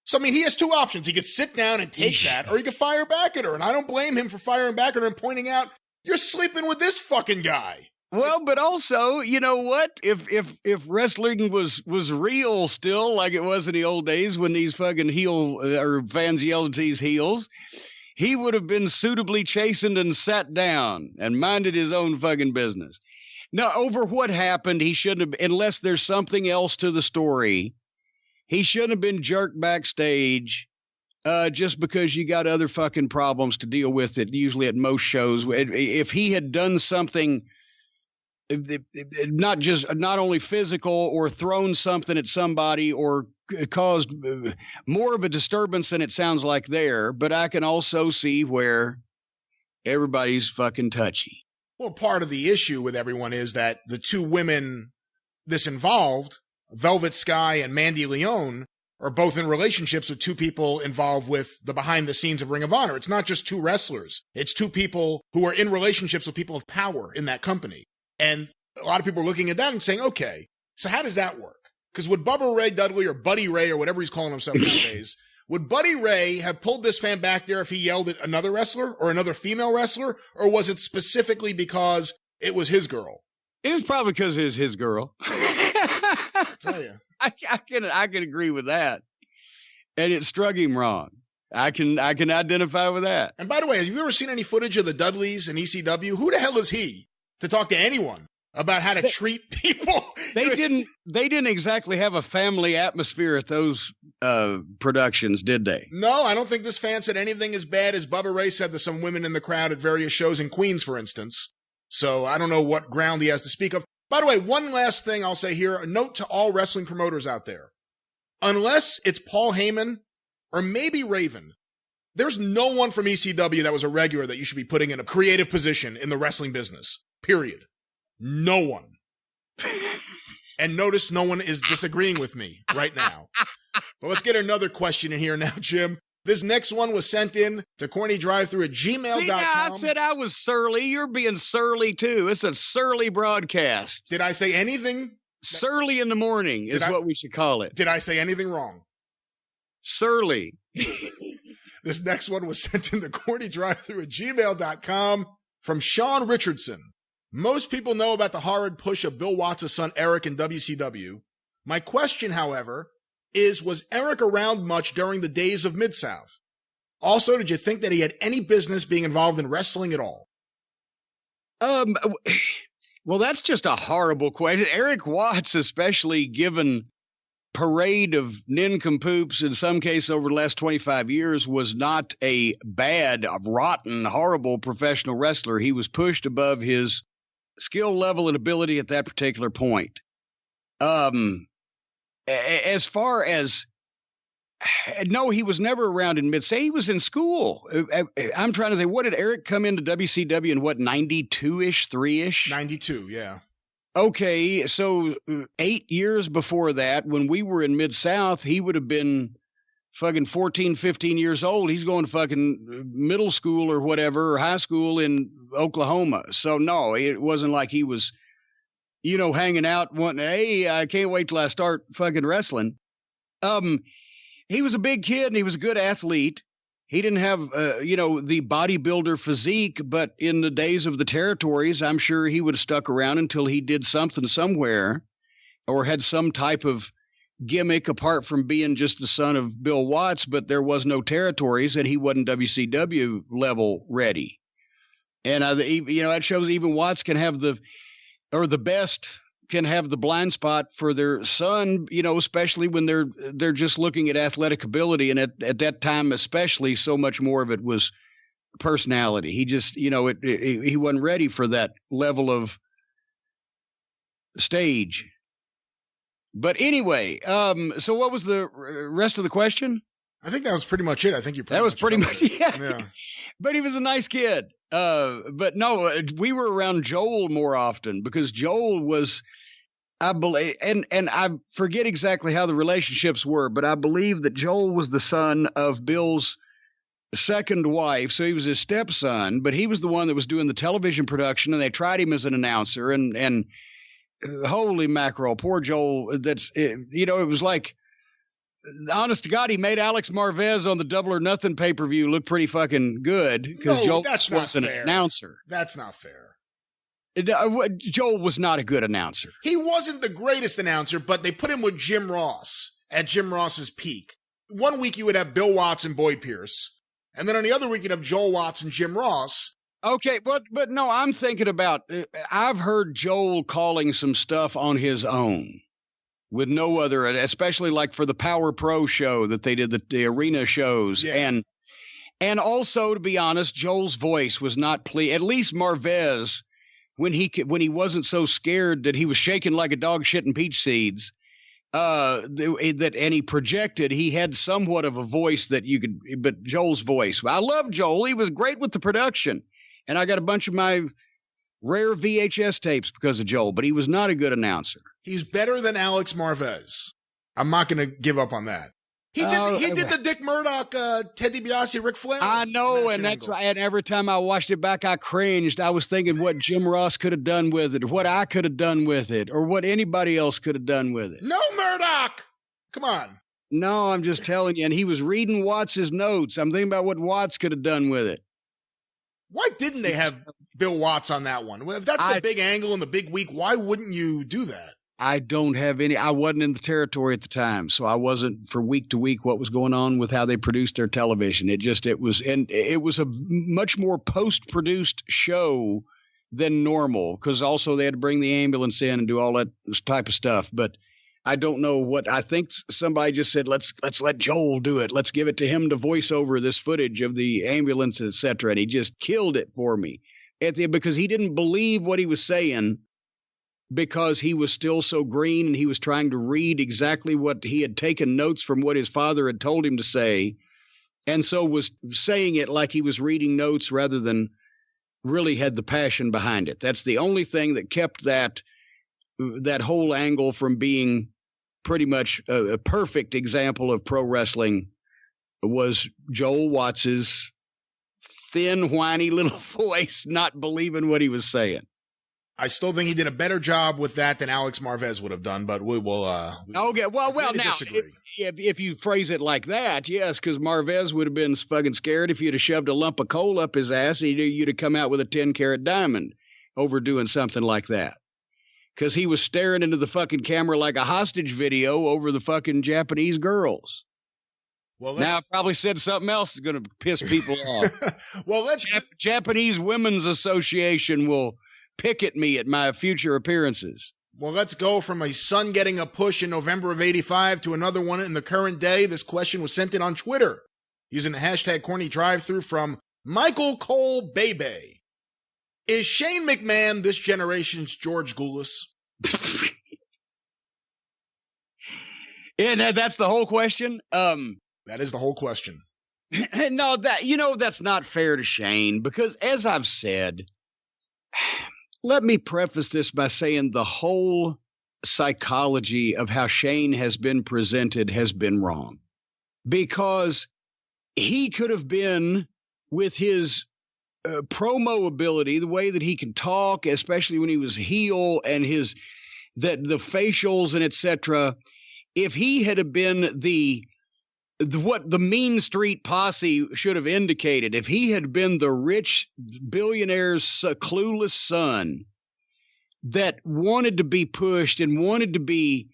So, I mean, he has two options. He could sit down and take that, or he could fire back at her. And I don't blame him for firing back at her and pointing out, you're sleeping with this fucking guy. Well, but also, you know what? If wrestling was real still, like it was in the old days when these fucking or fans yelled at these heels, he would have been suitably chastened and sat down and minded his own fucking business. Now, over what happened, he shouldn't have, unless there's something else to the story, he shouldn't have been jerked backstage just because you got other fucking problems to deal with it, usually at most shows. If he had done something, not only physical or thrown something at somebody or caused more of a disturbance than it sounds like there, but I can also see where everybody's fucking touchy. Well, part of the issue with everyone is that the two women this involved, Velvet Sky and Mandy Leone, are both in relationships with two people involved with the behind the scenes of Ring of Honor. It's not just two wrestlers. It's two people who are in relationships with people of power in that company. And a lot of people are looking at that and saying, okay, so how does that work? Because would Bubba Ray Dudley or Buddy Ray or whatever he's calling himself nowadays, would Buddy Ray have pulled this fan back there if he yelled at another wrestler or another female wrestler? Or was it specifically because it was his girl? It was probably because it was his girl. I tell you. I can agree with that. And it struck him wrong. I can identify with that. And by the way, have you ever seen any footage of the Dudleys in ECW? Who the hell is he to talk to anyone about how to treat people? They didn't exactly have a family atmosphere at those productions, did they? No, I don't think this fan said anything as bad as Bubba Ray said to some women in the crowd at various shows in Queens, for instance. So I don't know what ground he has to speak of. By the way, one last thing I'll say here, a note to all wrestling promoters out there. Unless it's Paul Heyman or maybe Raven, there's no one from ECW that was a regular that you should be putting in a creative position in the wrestling business. Period. No one. And notice no one is disagreeing with me right now. But let's get another question in here now, Jim. This next one was sent in to CornyDriveThru at gmail.com. See, now I said I was surly. You're being surly, too. It's a surly broadcast. Did I say anything? Surly in the morning is what we should call it. Did I say anything wrong? Surly. This next one was sent in to CornyDriveThru at gmail.com from Sean Richardson. Most people know about the horrid push of Bill Watts' son Erik in WCW. My question, however, was Erik around much during the days of Mid-South? Also, did you think that he had any business being involved in wrestling at all? Well, that's just a horrible question. Erik Watts, especially given parade of nincompoops, in some cases over the last 25 years, was not a bad, rotten, horrible professional wrestler. He was pushed above his skill level and ability at that particular point. As far as, no, he was never around in say he was in school. I'm trying to think, what did Erik come into WCW in, what, 92-ish, 3-ish? 92, yeah. Okay, so 8 years before that, when we were in Mid-South, he would have been fucking 14, 15 years old. He's going to fucking middle school or whatever, or high school in Oklahoma. So, no, it wasn't like he was, hanging out wanting, hey, I can't wait till I start fucking wrestling. He was a big kid and he was a good athlete. He didn't have, the bodybuilder physique, but in the days of the territories, I'm sure he would have stuck around until he did something somewhere or had some type of gimmick apart from being just the son of Bill Watts, but there was no territories and he wasn't WCW level ready. And, that shows even Watts can have the best can have the blind spot for their son, especially when they're just looking at athletic ability. And at that time, especially, so much more of it was personality. He just, he wasn't ready for that level of stage. But anyway, so what was the rest of the question? I think that was pretty much it. I think that was pretty much yeah. But he was a nice kid. But no, we were around Joel more often because Joel was, I believe, and I forget exactly how the relationships were, but I believe that Joel was the son of Bill's second wife. So he was his stepson, but he was the one that was doing the television production, and they tried him as an announcer, and holy mackerel, poor Joel. It was like, honest to God, he made Alex Marvez on the Double or Nothing pay-per-view look pretty fucking good because Joel wasn't an announcer. That's not fair. Joel was not a good announcer. He wasn't the greatest announcer, but they put him with Jim Ross at Jim Ross's peak. One week you would have Bill Watts and Boyd Pierce, and then on the other week you'd have Joel Watts and Jim Ross. Okay, but no, I'm thinking about, I've heard Joel calling some stuff on his own with no other, especially like for the Power Pro show that they did, the arena shows. Yeah. And also, to be honest, Joel's voice was not at least Marvez, when he wasn't so scared that he was shaking like a dog shitting peach seeds, and he projected, he had somewhat of a voice that you could, but Joel's voice. I love Joel. He was great with the production. And I got a bunch of my rare VHS tapes because of Joel, but he was not a good announcer. He's better than Alex Marvez. I'm not going to give up on that. He did the Dick Murdoch, Ted DiBiase, Ric Flair. I know, and that's why. And every time I watched it back, I cringed. I was thinking what Jim Ross could have done with it, or what I could have done with it, or what anybody else could have done with it. No, Murdoch! Come on. No, I'm just telling you. And he was reading Watts' notes. I'm thinking about what Watts could have done with it. Why didn't they have Bill Watts on that one? If that's the big angle and the big week, why wouldn't you do that? I don't have any. I wasn't in the territory at the time, so I wasn't for week to week what was going on with how they produced their television. It was a much more post-produced show than normal because also they had to bring the ambulance in and do all that type of stuff. But I don't know what. I think somebody just said, let's let Joel do it. Let's give it to him to voice over this footage of the ambulance, etc. And he just killed it for me because he didn't believe what he was saying. Because he was still so green and he was trying to read exactly what he had taken notes from what his father had told him to say. And so was saying it like he was reading notes rather than really had the passion behind it. That's the only thing that kept that whole angle from being pretty much a perfect example of pro wrestling was Joel Watts's thin, whiny little voice, not believing what he was saying. I still think he did a better job with that than Alex Marvez would have done, but we will. Okay, well, now, if you phrase it like that, yes, because Marvez would have been fucking scared if you'd have shoved a lump of coal up his ass. You'd have come out with a 10-carat diamond over doing something like that. Because he was staring into the fucking camera like a hostage video over the fucking Japanese girls. Well, now I probably said something else that's going to piss people off. Well, Japanese Women's Association will picket me at my future appearances. Well, let's go from a son getting a push in November of 85 to another one in the current day. This question was sent in on Twitter using the hashtag CornyDriveThru from Michael Cole Bebe. Is Shane McMahon this generation's George Goulas? Yeah, that's the whole question. That is the whole question. No, that's not fair to Shane because, as I've said, let me preface this by saying the whole psychology of how Shane has been presented has been wrong. Because he could have been, with his promo ability, the way that he can talk, especially when he was heel, and the facials and etc. If he had been the what the Mean Street Posse should have indicated. If he had been the rich billionaire's clueless son that wanted to be pushed and wanted to be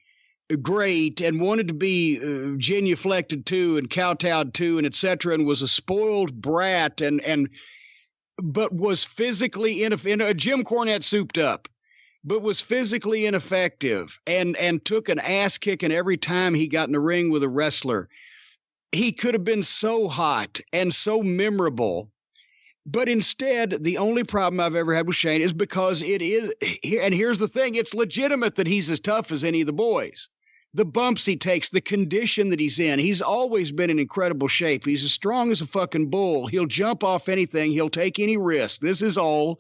great and wanted to be genuflected to and kowtowed to and etc., and was a spoiled brat but was physically Jim Cornette souped up, but was physically ineffective and took an ass kicking every time he got in the ring with a wrestler. He could have been so hot and so memorable. But instead, the only problem I've ever had with Shane is because it is, and here's the thing, it's legitimate that he's as tough as any of the boys. The bumps he takes, the condition that he's in, he's always been in incredible shape. He's as strong as a fucking bull. He'll jump off anything. He'll take any risk. This is all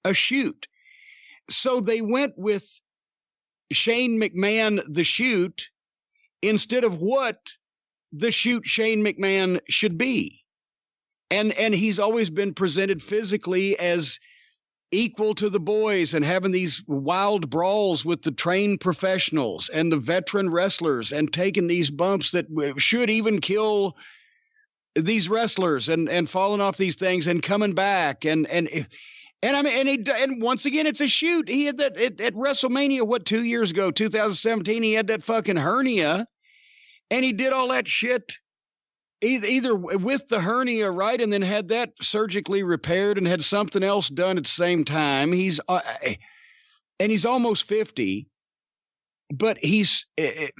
a shoot. So they went with Shane McMahon, the shoot, instead of what the shoot Shane McMahon should be. And he's always been presented physically as equal to the boys and having these wild brawls with the trained professionals and the veteran wrestlers and taking these bumps that should even kill these wrestlers and falling off these things and coming back. And once again, it's a shoot. He had that at WrestleMania, 2 years ago, 2017, he had that fucking hernia and he did all that shit either with the hernia, right, and then had that surgically repaired and had something else done at the same time. He's almost 50, but he's a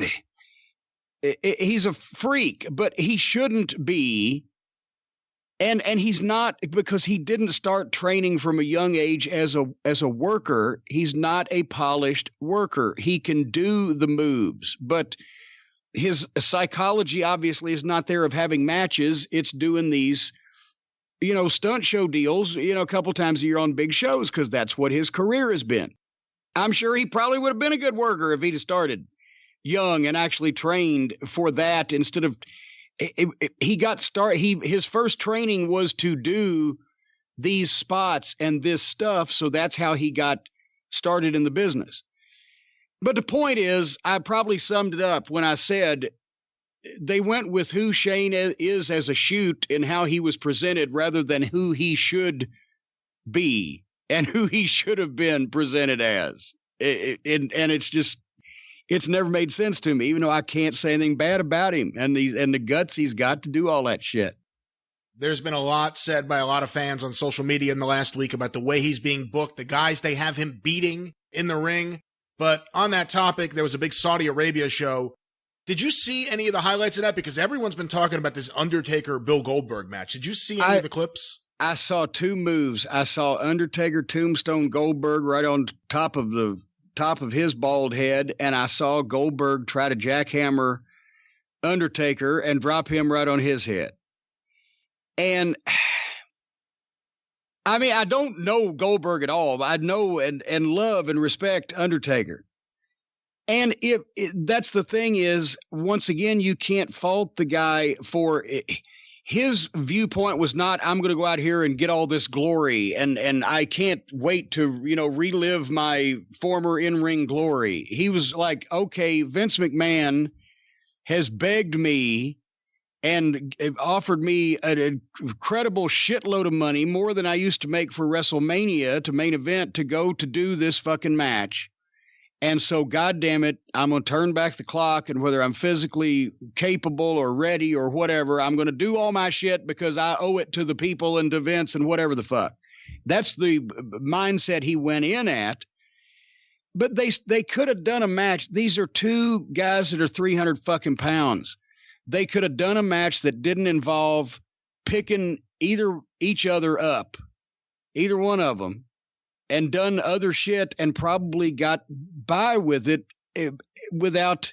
freak, but he shouldn't be. And he's not, because he didn't start training from a young age as a worker. He's not a polished worker. He can do the moves, but his psychology obviously is not there of having matches. It's doing these, stunt show deals, a couple times a year on big shows, because that's what his career has been. I'm sure he probably would have been a good worker if he'd started young and actually trained for that instead of his first training was to do these spots and this stuff. So that's how he got started in the business. But the point is, I probably summed it up when I said they went with who Shane is as a shoot and how he was presented rather than who he should be and who he should have been presented as. And it's never made sense to me, even though I can't say anything bad about him and the guts he's got to do all that shit. There's been a lot said by a lot of fans on social media in the last week about the way he's being booked, the guys they have him beating in the ring. But on that topic, there was a big Saudi Arabia show. Did you see any of the highlights of that? Because everyone's been talking about this Undertaker-Bill Goldberg match. Did you see any of the clips? I saw two moves. I saw Undertaker tombstone Goldberg right on top of his bald head, and I saw Goldberg try to jackhammer Undertaker and drop him right on his head. And I mean, I don't know Goldberg at all. I know and love and respect Undertaker. And if that's the thing is, once again, you can't fault the guy for his viewpoint was not, I'm going to go out here and get all this glory. And I can't wait to, relive my former in-ring glory. He was like, okay, Vince McMahon has begged me and offered me an incredible shitload of money, more than I used to make for WrestleMania to main event, to go to do this fucking match. And so, God damn it, I'm going to turn back the clock, and whether I'm physically capable or ready or whatever, I'm going to do all my shit because I owe it to the people and to Vince and whatever the fuck. That's the mindset he went in at. But they could have done a match. These are two guys that are 300 fucking pounds. They could have done a match that didn't involve picking each other up, either one of them, and done other shit and probably got by with it without.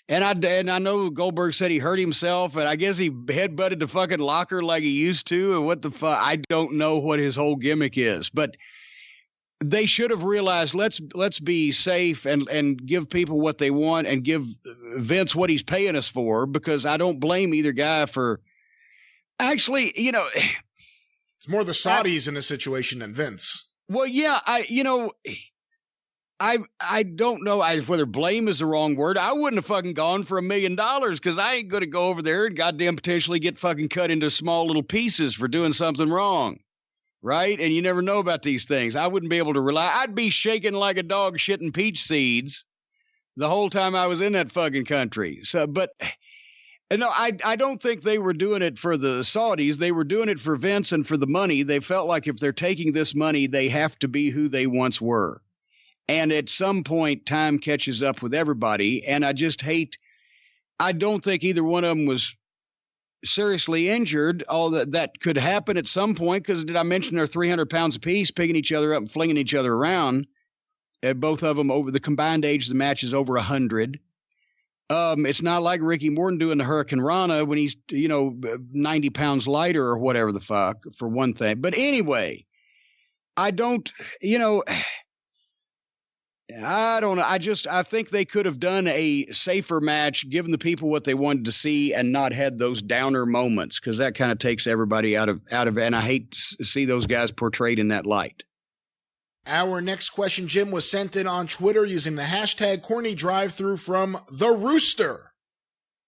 And I know Goldberg said he hurt himself, and I guess he headbutted the fucking locker like he used to, and what the fuck. I don't know what his whole gimmick is, but they should have realized let's be safe and give people what they want and give Vince what he's paying us for, because I don't blame either guy for actually, it's more the Saudis in this situation than Vince. Well, yeah, I don't know whether blame is the wrong word. I wouldn't have fucking gone for $1 million because I ain't going to go over there and goddamn potentially get fucking cut into small little pieces for doing something wrong. Right? And you never know about these things. I wouldn't be able to rely. I'd be shaking like a dog shitting peach seeds the whole time I was in that fucking country. So, but no, I don't think they were doing it for the Saudis. They were doing it for Vince and for the money. They felt like if they're taking this money, they have to be who they once were. And at some point, time catches up with everybody. And I don't think either one of them was seriously injured. All that could happen at some point, because did I mention they're 300 pounds apiece, picking each other up and flinging each other around? Both of them over the combined age of the match is over 100. It's not like Ricky Morton doing the Hurricane Rana when he's 90 pounds lighter or whatever the fuck, for one thing. But anyway, I don't know. I think they could have done a safer match, given the people what they wanted to see, and not had those downer moments, because that kind of takes everybody out of, and I hate to see those guys portrayed in that light. Our next question, Jim, was sent in on Twitter using the hashtag CornyDriveThru from The Rooster.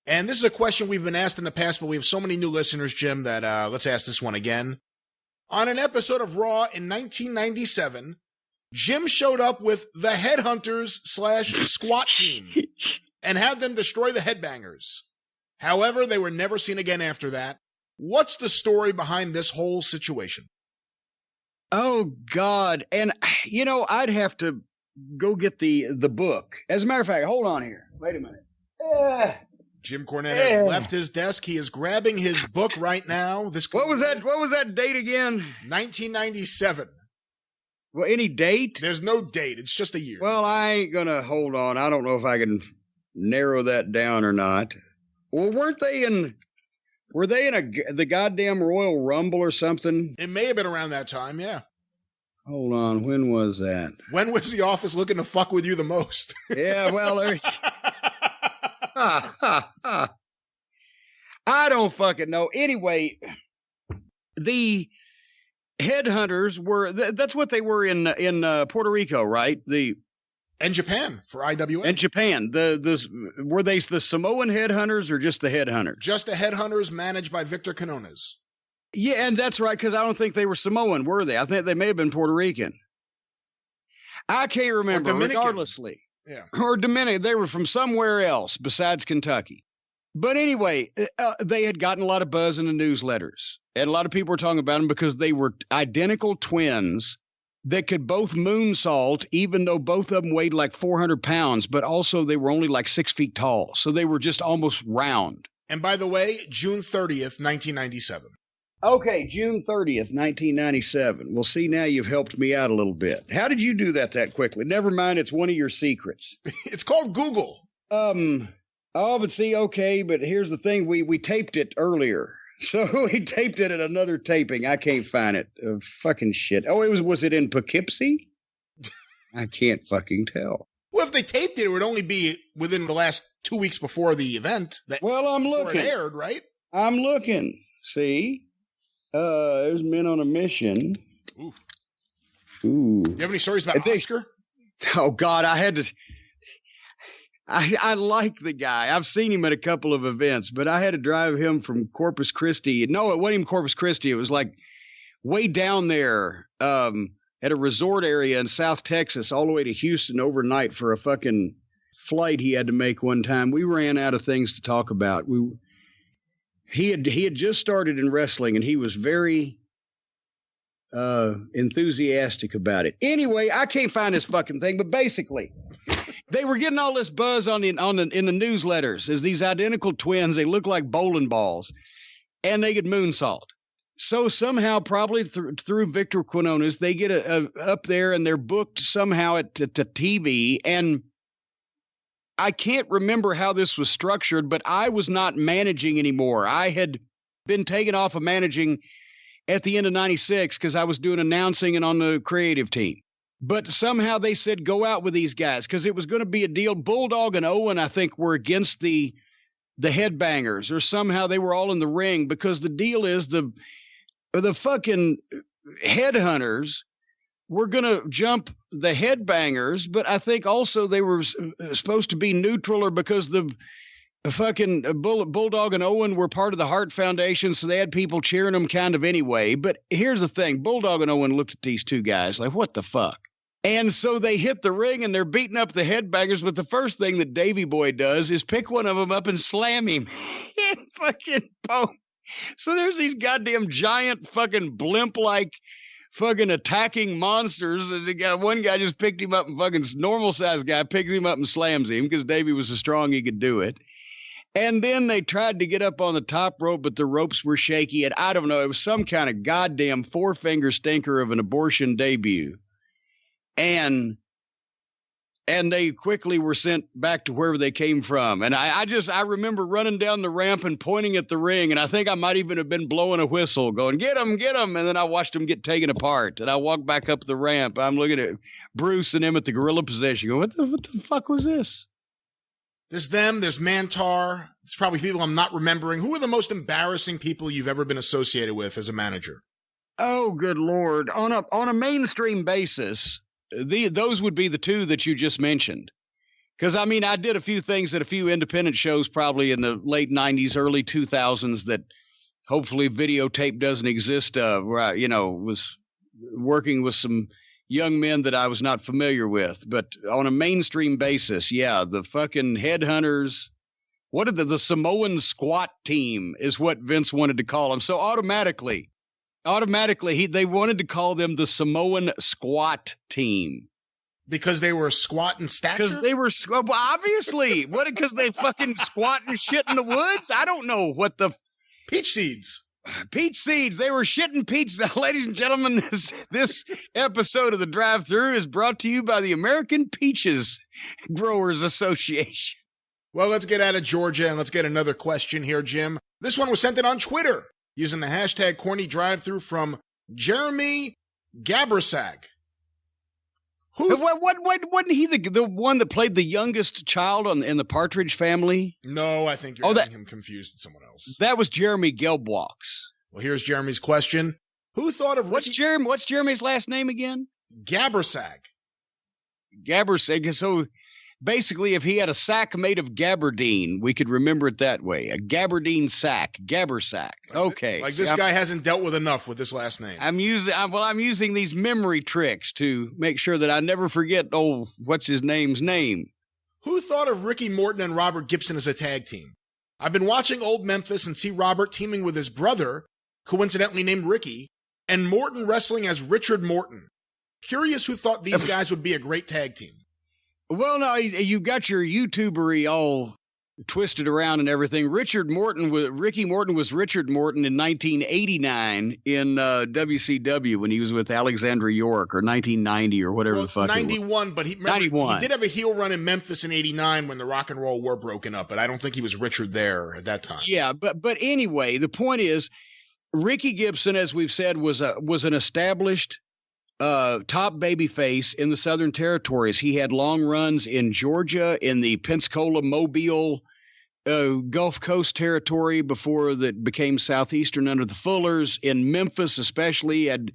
And this is a question we've been asked in the past, but we have so many new listeners, Jim, that let's ask this one again. On an episode of Raw in 1997, Jim showed up with the Headhunters / SWAT team and had them destroy the Headbangers. However, they were never seen again after that. What's the story behind this whole situation? Oh, God. And, I'd have to go get the book. As a matter of fact, hold on here. Wait a minute. Jim Cornette has left his desk. He is grabbing his book right now. What was that date again? 1997. Well, any date? There's no date. It's just a year. Well, I ain't gonna hold on. I don't know if I can narrow that down or not. Well, were they in the goddamn Royal Rumble or something? It may have been around that time, yeah. Hold on. When was that? When was the Office looking to fuck with you the most? Yeah, well, I don't fucking know. Anyway, the Headhunters were, that's what they were in Puerto Rico, right? And Japan for IWA. And Japan. Were they the Samoan Headhunters or just the Headhunters? Just the Headhunters managed by Victor Quinones. Yeah, and that's right, because I don't think they were Samoan, were they? I think they may have been Puerto Rican. I can't remember, regardlessly. Yeah. Or Dominican. They were from somewhere else besides Kentucky. But anyway, they had gotten a lot of buzz in the newsletters. And a lot of people were talking about them because they were identical twins that could both moonsault, even though both of them weighed like 400 pounds, but also they were only like 6 feet tall. So they were just almost round. And by the way, June 30th, 1997. Okay, June 30th, 1997. Well, see, now you've helped me out a little bit. How did you do that quickly? Never mind, it's one of your secrets. It's called Google. Oh, but see, okay, but here's the thing. We taped it earlier. So we taped it at another taping. I can't find it. Fucking shit. Oh, was it in Poughkeepsie? I can't fucking tell. Well, if they taped it, it would only be within the last 2 weeks before the event. Well, I'm looking. It aired, right? I'm looking. See? There's Men on a Mission. Ooh. Ooh. You have any stories about Oscar? Oh, God, I had to... I like the guy. I've seen him at a couple of events, but I had to drive him from Corpus Christi. No, it wasn't even Corpus Christi. It was like way down there at a resort area in South Texas, all the way to Houston overnight for a fucking flight he had to make one time. We ran out of things to talk about. He had just started in wrestling, and he was very enthusiastic about it. Anyway, I can't find this fucking thing, but basically... They were getting all this buzz in the newsletters as these identical twins. They look like bowling balls, and they could moonsault. So somehow, probably through Victor Quinones, they get up there and they're booked somehow to TV. And I can't remember how this was structured, but I was not managing anymore. I had been taken off of managing at the end of '96 because I was doing announcing and on the creative team. But somehow they said, go out with these guys because it was going to be a deal. Bulldog and Owen, I think, were against the Headbangers, or somehow they were all in the ring, because the deal is the fucking Headhunters were going to jump the headbangers, but I think also they were supposed to be neutral, or because the fucking Bulldog and Owen were part of the Hart Foundation, so they had people cheering them kind of anyway. But here's the thing. Bulldog and Owen looked at these two guys like, what the fuck? And so they hit the ring and they're beating up the headbangers, but the first thing that Davey Boy does is pick one of them up and slam him and fucking boom. So there's these goddamn giant fucking blimp-like fucking attacking monsters. One guy just picked him up, and fucking normal-sized guy picks him up and slams him because Davey was so strong he could do it. And then they tried to get up on the top rope, but the ropes were shaky, and I don't know, it was some kind of goddamn four-finger stinker of an abortion debut. And they quickly were sent back to wherever they came from. And I remember running down the ramp and pointing at the ring, and I think I might even have been blowing a whistle, going, get him, get him. And then I watched them get taken apart. And I walked back up the ramp. I'm looking at Bruce and him at the gorilla position, going, what the fuck was this? There's them, there's Mantar. It's probably people I'm not remembering. Who are the most embarrassing people you've ever been associated with as a manager? Oh, good Lord. On a mainstream basis, those would be the two that you just mentioned. Because, I mean, I did a few things at a few independent shows probably in the late 90s, early 2000s that hopefully videotape doesn't exist, where I, was working with some young men that I was not familiar with. But on a mainstream basis, yeah, the fucking Headhunters, what did the Samoan squat team is what Vince wanted to call them. So automatically, they wanted to call them the Samoan squat team. Because they were squat in stature? Because they were, well, obviously. What, because they fucking squat and shit in the woods? I don't know what the... Peach seeds. Peach seeds. They were shitting peach. Ladies and gentlemen, this episode of the Drive-Thru is brought to you by the American Peaches Growers Association. Well, let's get out of Georgia and let's get another question here, Jim. This one was sent in on Twitter using the hashtag CornyDriveThru from Jeremy Gabersag. Wasn't he the one that played the youngest child in the Partridge Family? No, I think you're getting him confused with someone else. That was Jeremy Gelbwaks. Well, here's Jeremy's question. Who thought of What's Jeremy's last name again? Gabersag. Gabersag. So basically, if he had a sack made of gabardine, we could remember it that way. A gabardine sack. Gabersack. Okay. Like this guy hasn't dealt with enough with this last name. I'm using these memory tricks to make sure that I never forget, what's his name's name? Who thought of Ricky Morton and Robert Gibson as a tag team? I've been watching Old Memphis and see Robert teaming with his brother, coincidentally named Ricky, and Morton wrestling as Richard Morton. Curious who thought these guys would be a great tag team. Well, no, you got your YouTubery all twisted around and everything. Ricky Morton was Richard Morton in 1989 in WCW when he was with Alexandra York, or 1990 or whatever the fuck 91, it was. But he did have a heel run in Memphis in 89 when the Rock and Roll were broken up, but I don't think he was Richard there at that time. Yeah, but anyway, the point is, Ricky Gibson, as we've said, was an established top babyface in the Southern Territories. He had long runs in Georgia, in the Pensacola, Mobile, Gulf Coast territory before that became Southeastern under the Fullers. In Memphis, especially, had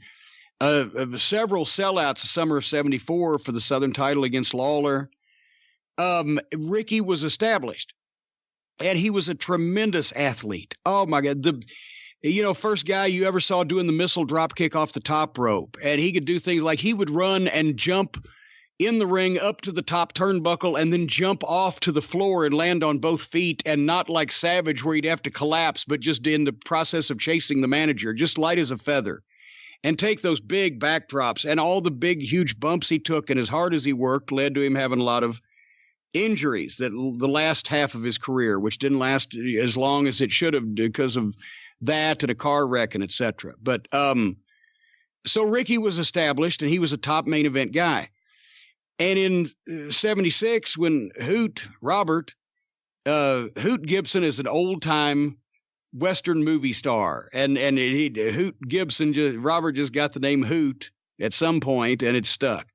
several sellouts the summer of '74 for the Southern title against Lawler. Ricky was established, and he was a tremendous athlete. Oh my God. First guy you ever saw doing the missile drop kick off the top rope. And he could do things like he would run and jump in the ring up to the top turnbuckle and then jump off to the floor and land on both feet, and not like Savage where he'd have to collapse, but just in the process of chasing the manager, just light as a feather, and take those big backdrops. And all the big, huge bumps he took and as hard as he worked led to him having a lot of injuries that the last half of his career, which didn't last as long as it should have because of that and a car wreck and etc. But so Ricky was established and he was a top main event guy. And in 76, when Hoot Gibson is an old time Western movie star, and Hoot Gibson, Robert just got the name Hoot at some point and it stuck.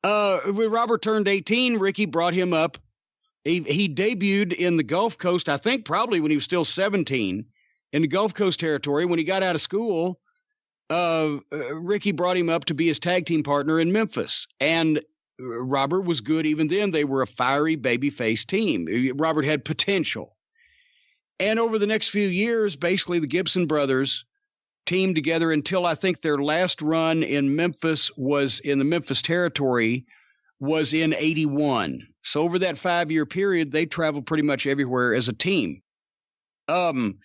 When Robert turned 18, Ricky brought him up. He debuted in the Gulf Coast, I think probably when he was still 17. In the Gulf Coast territory. When he got out of school, Ricky brought him up to be his tag team partner in Memphis. And Robert was good even then. They were a fiery babyface team. Robert had potential. And over the next few years, basically the Gibson brothers teamed together until I think their last run in Memphis was in the Memphis territory was in 81. So over that 5-year period, they traveled pretty much everywhere as a team. And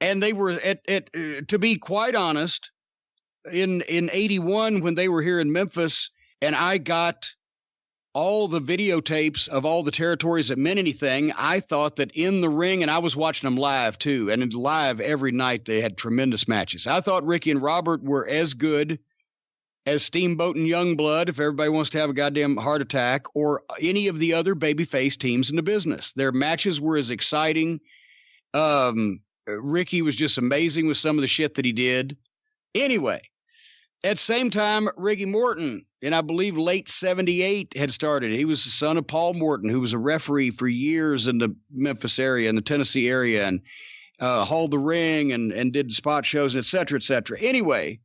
they were to be quite honest, in 81, when they were here in Memphis, and I got all the videotapes of all the territories that meant anything, I thought that in the ring, and I was watching them live too, and live every night they had tremendous matches. I thought Ricky and Robert were as good as Steamboat and Youngblood, if everybody wants to have a goddamn heart attack, or any of the other babyface teams in the business. Their matches were as exciting. Ricky was just amazing with some of the shit that he did. Anyway, at the same time, Ricky Morton, in I believe late 78, had started. He was the son of Paul Morton, who was a referee for years in the Memphis area, in the Tennessee area, and hauled the ring and did spot shows, et cetera, et cetera. Anyway,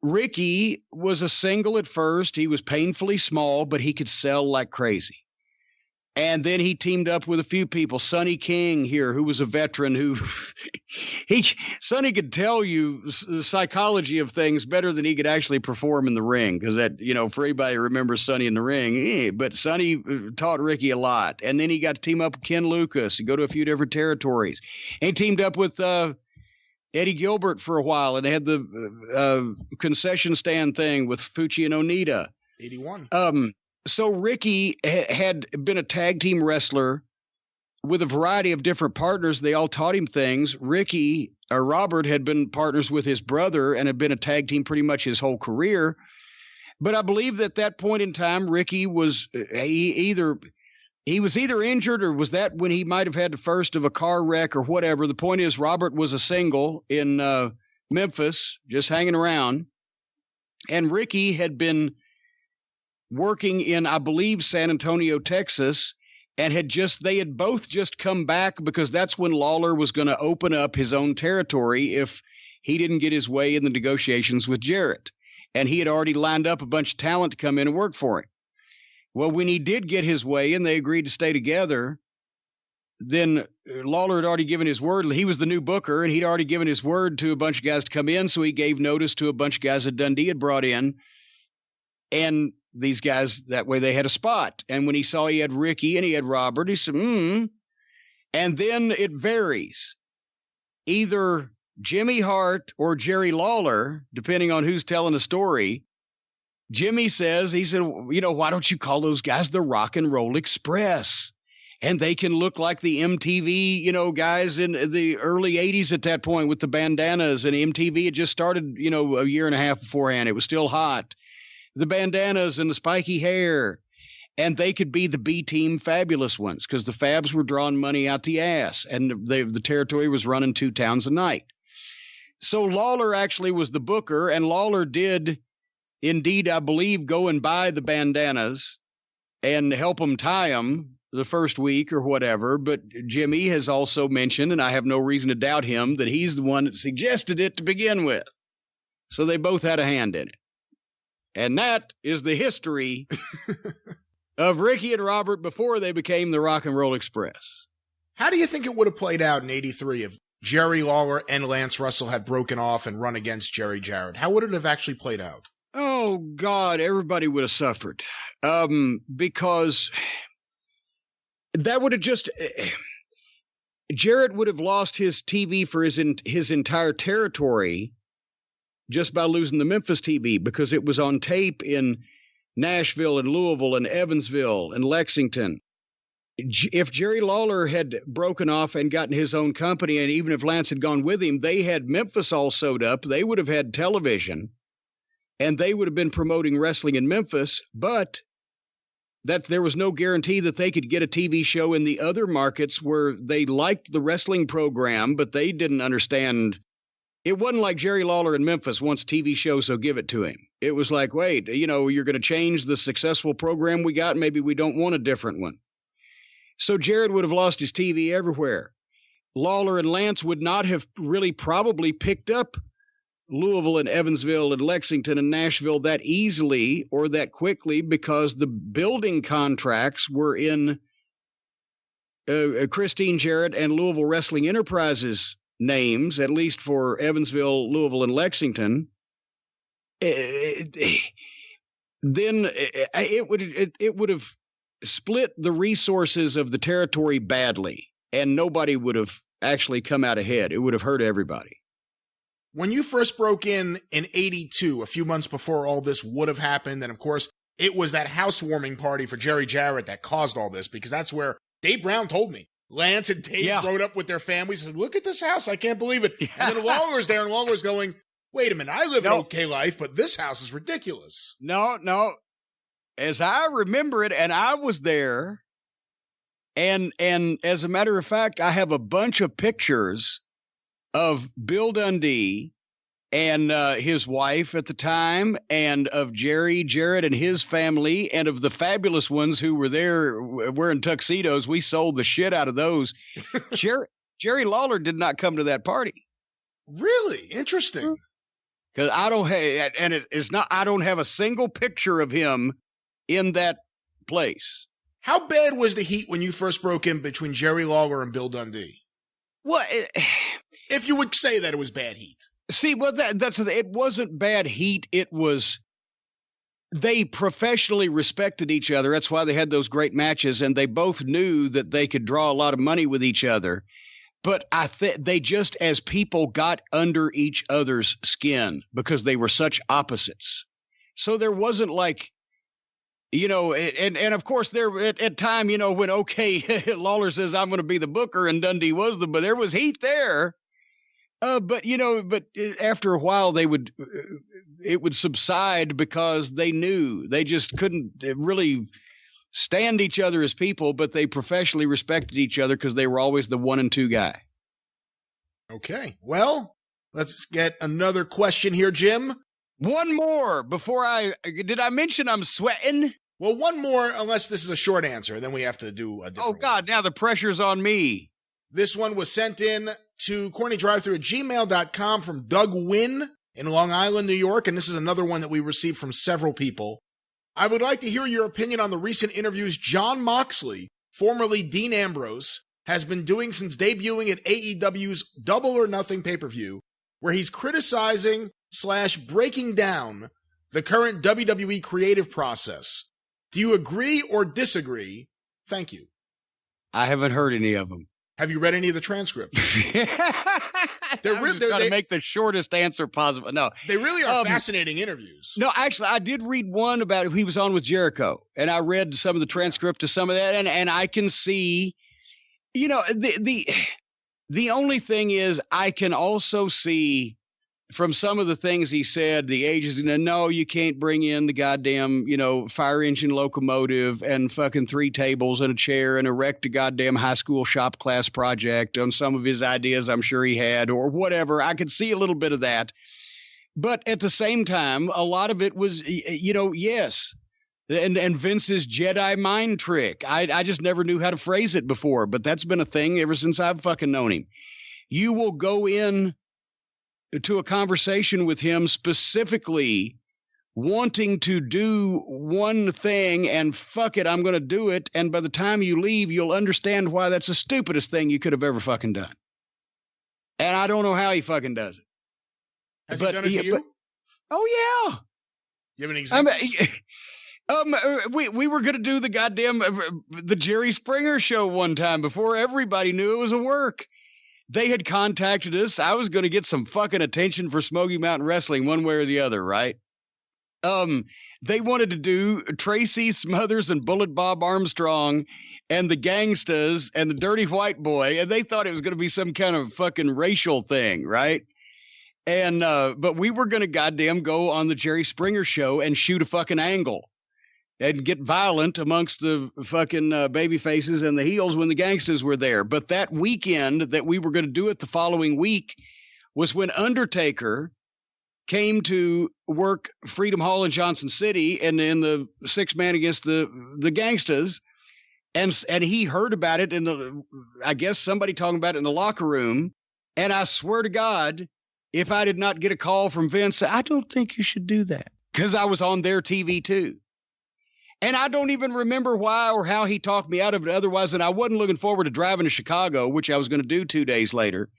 Ricky was a single at first. He was painfully small, but he could sell like crazy. And then he teamed up with a few people. Sonny King here, who was a veteran, who Sonny could tell you the psychology of things better than he could actually perform in the ring. Because that, for anybody who remembers Sonny in the ring, but Sonny taught Ricky a lot. And then he got to team up with Ken Lucas and go to a few different territories. And he teamed up with Eddie Gilbert for a while, and they had the concession stand thing with Fucci and Onita. 81. So Ricky had been a tag team wrestler with a variety of different partners. They all taught him things. Robert had been partners with his brother and had been a tag team pretty much his whole career. But I believe that at that point in time, Ricky was either injured, or was that when he might have had the first of a car wreck or whatever. The point is, Robert was a single in Memphis, just hanging around. And Ricky had been working in, I believe, San Antonio, Texas, and they had both just come back because that's when Lawler was going to open up his own territory if he didn't get his way in the negotiations with Jarrett. And he had already lined up a bunch of talent to come in and work for him. Well, when he did get his way and they agreed to stay together, then Lawler had already given his word. He was the new booker, and he'd already given his word to a bunch of guys to come in, so he gave notice to a bunch of guys that Dundee had brought in. And these guys, that way they had a spot. And when he saw he had Ricky and he had Robert, he said, And then it varies. Either Jimmy Hart or Jerry Lawler, depending on who's telling the story. Jimmy said, why don't you call those guys the Rock and Roll Express? And they can look like the MTV, guys in the early 80s at that point with the bandanas. And MTV had just started, a year and a half beforehand. It was still hot. The bandanas and the spiky hair, and they could be the B-team fabulous ones because the Fabs were drawing money out the ass, and the territory was running 2 towns a night. So Lawler actually was the booker, and Lawler did indeed, I believe, go and buy the bandanas and help them tie them the first week or whatever. But Jimmy has also mentioned, and I have no reason to doubt him, that he's the one that suggested it to begin with. So they both had a hand in it. And that is the history of Ricky and Robert before they became the Rock and Roll Express. How do you think it would have played out in 83 if Jerry Lawler and Lance Russell had broken off and run against Jerry Jarrett? How would it have actually played out? Oh, God, everybody would have suffered. Because that would have just... Jarrett would have lost his TV for his entire territory just by losing the Memphis TV, because it was on tape in Nashville and Louisville and Evansville and Lexington. If Jerry Lawler had broken off and gotten his own company, and even if Lance had gone with him, they had Memphis all sewed up. They would have had television, and they would have been promoting wrestling in Memphis, but that there was no guarantee that they could get a TV show in the other markets where they liked the wrestling program, but they didn't understand. It wasn't like Jerry Lawler in Memphis wants TV shows, so give it to him. It was like, wait, you're going to change the successful program we got. Maybe we don't want a different one. So Jarrett would have lost his TV everywhere. Lawler and Lance would not have really probably picked up Louisville and Evansville and Lexington and Nashville that easily or that quickly because the building contracts were in Christine Jarrett and Louisville Wrestling Enterprises names, at least for Evansville, Louisville, and Lexington. Then it would have split the resources of the territory badly, and nobody would have actually come out ahead. It would have hurt everybody. When you first broke in 82, a few months before all this would have happened, and of course, it was that housewarming party for Jerry Jarrett that caused all this, because that's where Dave Brown told me. Lance and Dave rode up with their families and said, look at this house, I can't believe it. And then Lawler's there, and Lawler's going, wait a minute, I live an okay life, but this house is ridiculous. No. As I remember it, and I was there, and as a matter of fact, I have a bunch of pictures of Bill Dundee and his wife at the time, and of Jerry Jarrett and his family, and of the fabulous ones who were there wearing tuxedos. We sold the shit out of those. Jerry Lawler did not come to that party. Really? Interesting. Because I don't have a single picture of him in that place. How bad was the heat when you first broke in between Jerry Lawler and Bill Dundee? Well, if you would say that it was bad heat. See, well, it wasn't bad heat. It was, they professionally respected each other. That's why they had those great matches, and they both knew that they could draw a lot of money with each other. But they just, as people, got under each other's skin because they were such opposites. So there wasn't like, and of course there at time, when Lawler says I'm going to be the booker and Dundee was but there was heat there. But after a while it would subside because they knew they just couldn't really stand each other as people, but they professionally respected each other because they were always the 1 and 2 guy. Okay. Well, let's get another question here, Jim. One more before did I mention I'm sweating? Well, one more, unless this is a short answer, then we have to do a different God, now the pressure's on me. This one was sent in to CornyDriveThru@gmail.com from Doug Wynn in Long Island, New York, and this is another one that we received from several people. I would like to hear your opinion on the recent interviews Jon Moxley, formerly Dean Ambrose, has been doing since debuting at AEW's Double or Nothing pay-per-view, where he's criticizing / breaking down the current WWE creative process. Do you agree or disagree? Thank you. I haven't heard any of them. Have you read any of the transcripts? They're trying to make the shortest answer possible. No, they really are fascinating interviews. No, actually, I did read one about he was on with Jericho, and I read some of the transcript to some of that, and I can see, the only thing is I can also see from some of the things he said, the ages, no, you can't bring in the goddamn, fire engine locomotive and fucking 3 tables and a chair and erect a goddamn high school shop class project on some of his ideas I'm sure he had or whatever. I could see a little bit of that. But at the same time, a lot of it was, yes. And Vince's Jedi mind trick. I just never knew how to phrase it before, but that's been a thing ever since I've fucking known him. You will go in to a conversation with him specifically wanting to do one thing and fuck it, I'm going to do it. And by the time you leave, you'll understand why that's the stupidest thing you could have ever fucking done. And I don't know how he fucking does it. Has he done it to you? Oh, yeah. You have an example? We were going to do the goddamn the Jerry Springer show one time before everybody knew it was a work. They had contacted us. I was going to get some fucking attention for Smoky Mountain Wrestling one way or the other, right? They wanted to do Tracy Smothers and Bullet Bob Armstrong and the Gangstas and the Dirty White Boy, and they thought it was going to be some kind of fucking racial thing, right? And but we were going to goddamn go on the Jerry Springer show and shoot a fucking angle and get violent amongst the fucking baby faces and the heels when the Gangstas were there. But that weekend that we were going to do it the following week was when Undertaker came to work Freedom Hall in Johnson City and in the 6-man against the Gangstas. And he heard about it I guess somebody talking about it in the locker room. And I swear to God, if I did not get a call from Vince, I don't think you should do that, because I was on their TV too. And I don't even remember why or how he talked me out of it otherwise than I wasn't looking forward to driving to Chicago, which I was going to do 2 days later.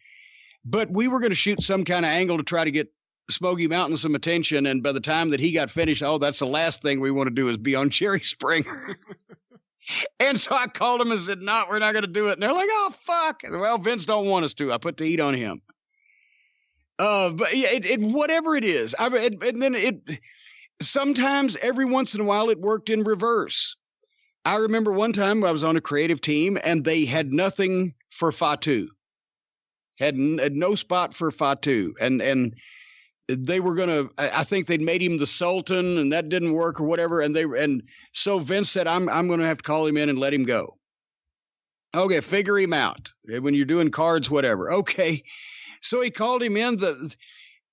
But we were going to shoot some kind of angle to try to get Smoky Mountain some attention. And by the time that he got finished, that's the last thing we want to do is be on Jerry Springer. And so I called him and said, no, we're not going to do it. And they're like, oh, fuck. Well, Vince don't want us to. I put the heat on him. But yeah, whatever it is. Sometimes every once in a while it worked in reverse. I remember one time I was on a creative team and they had nothing for Fatu. Had no spot for Fatu. And they were going to, I think they'd made him the Sultan and that didn't work or whatever. And so Vince said, I'm going to have to call him in and let him go. Okay, figure him out. When you're doing cards, whatever. Okay. So he called him in.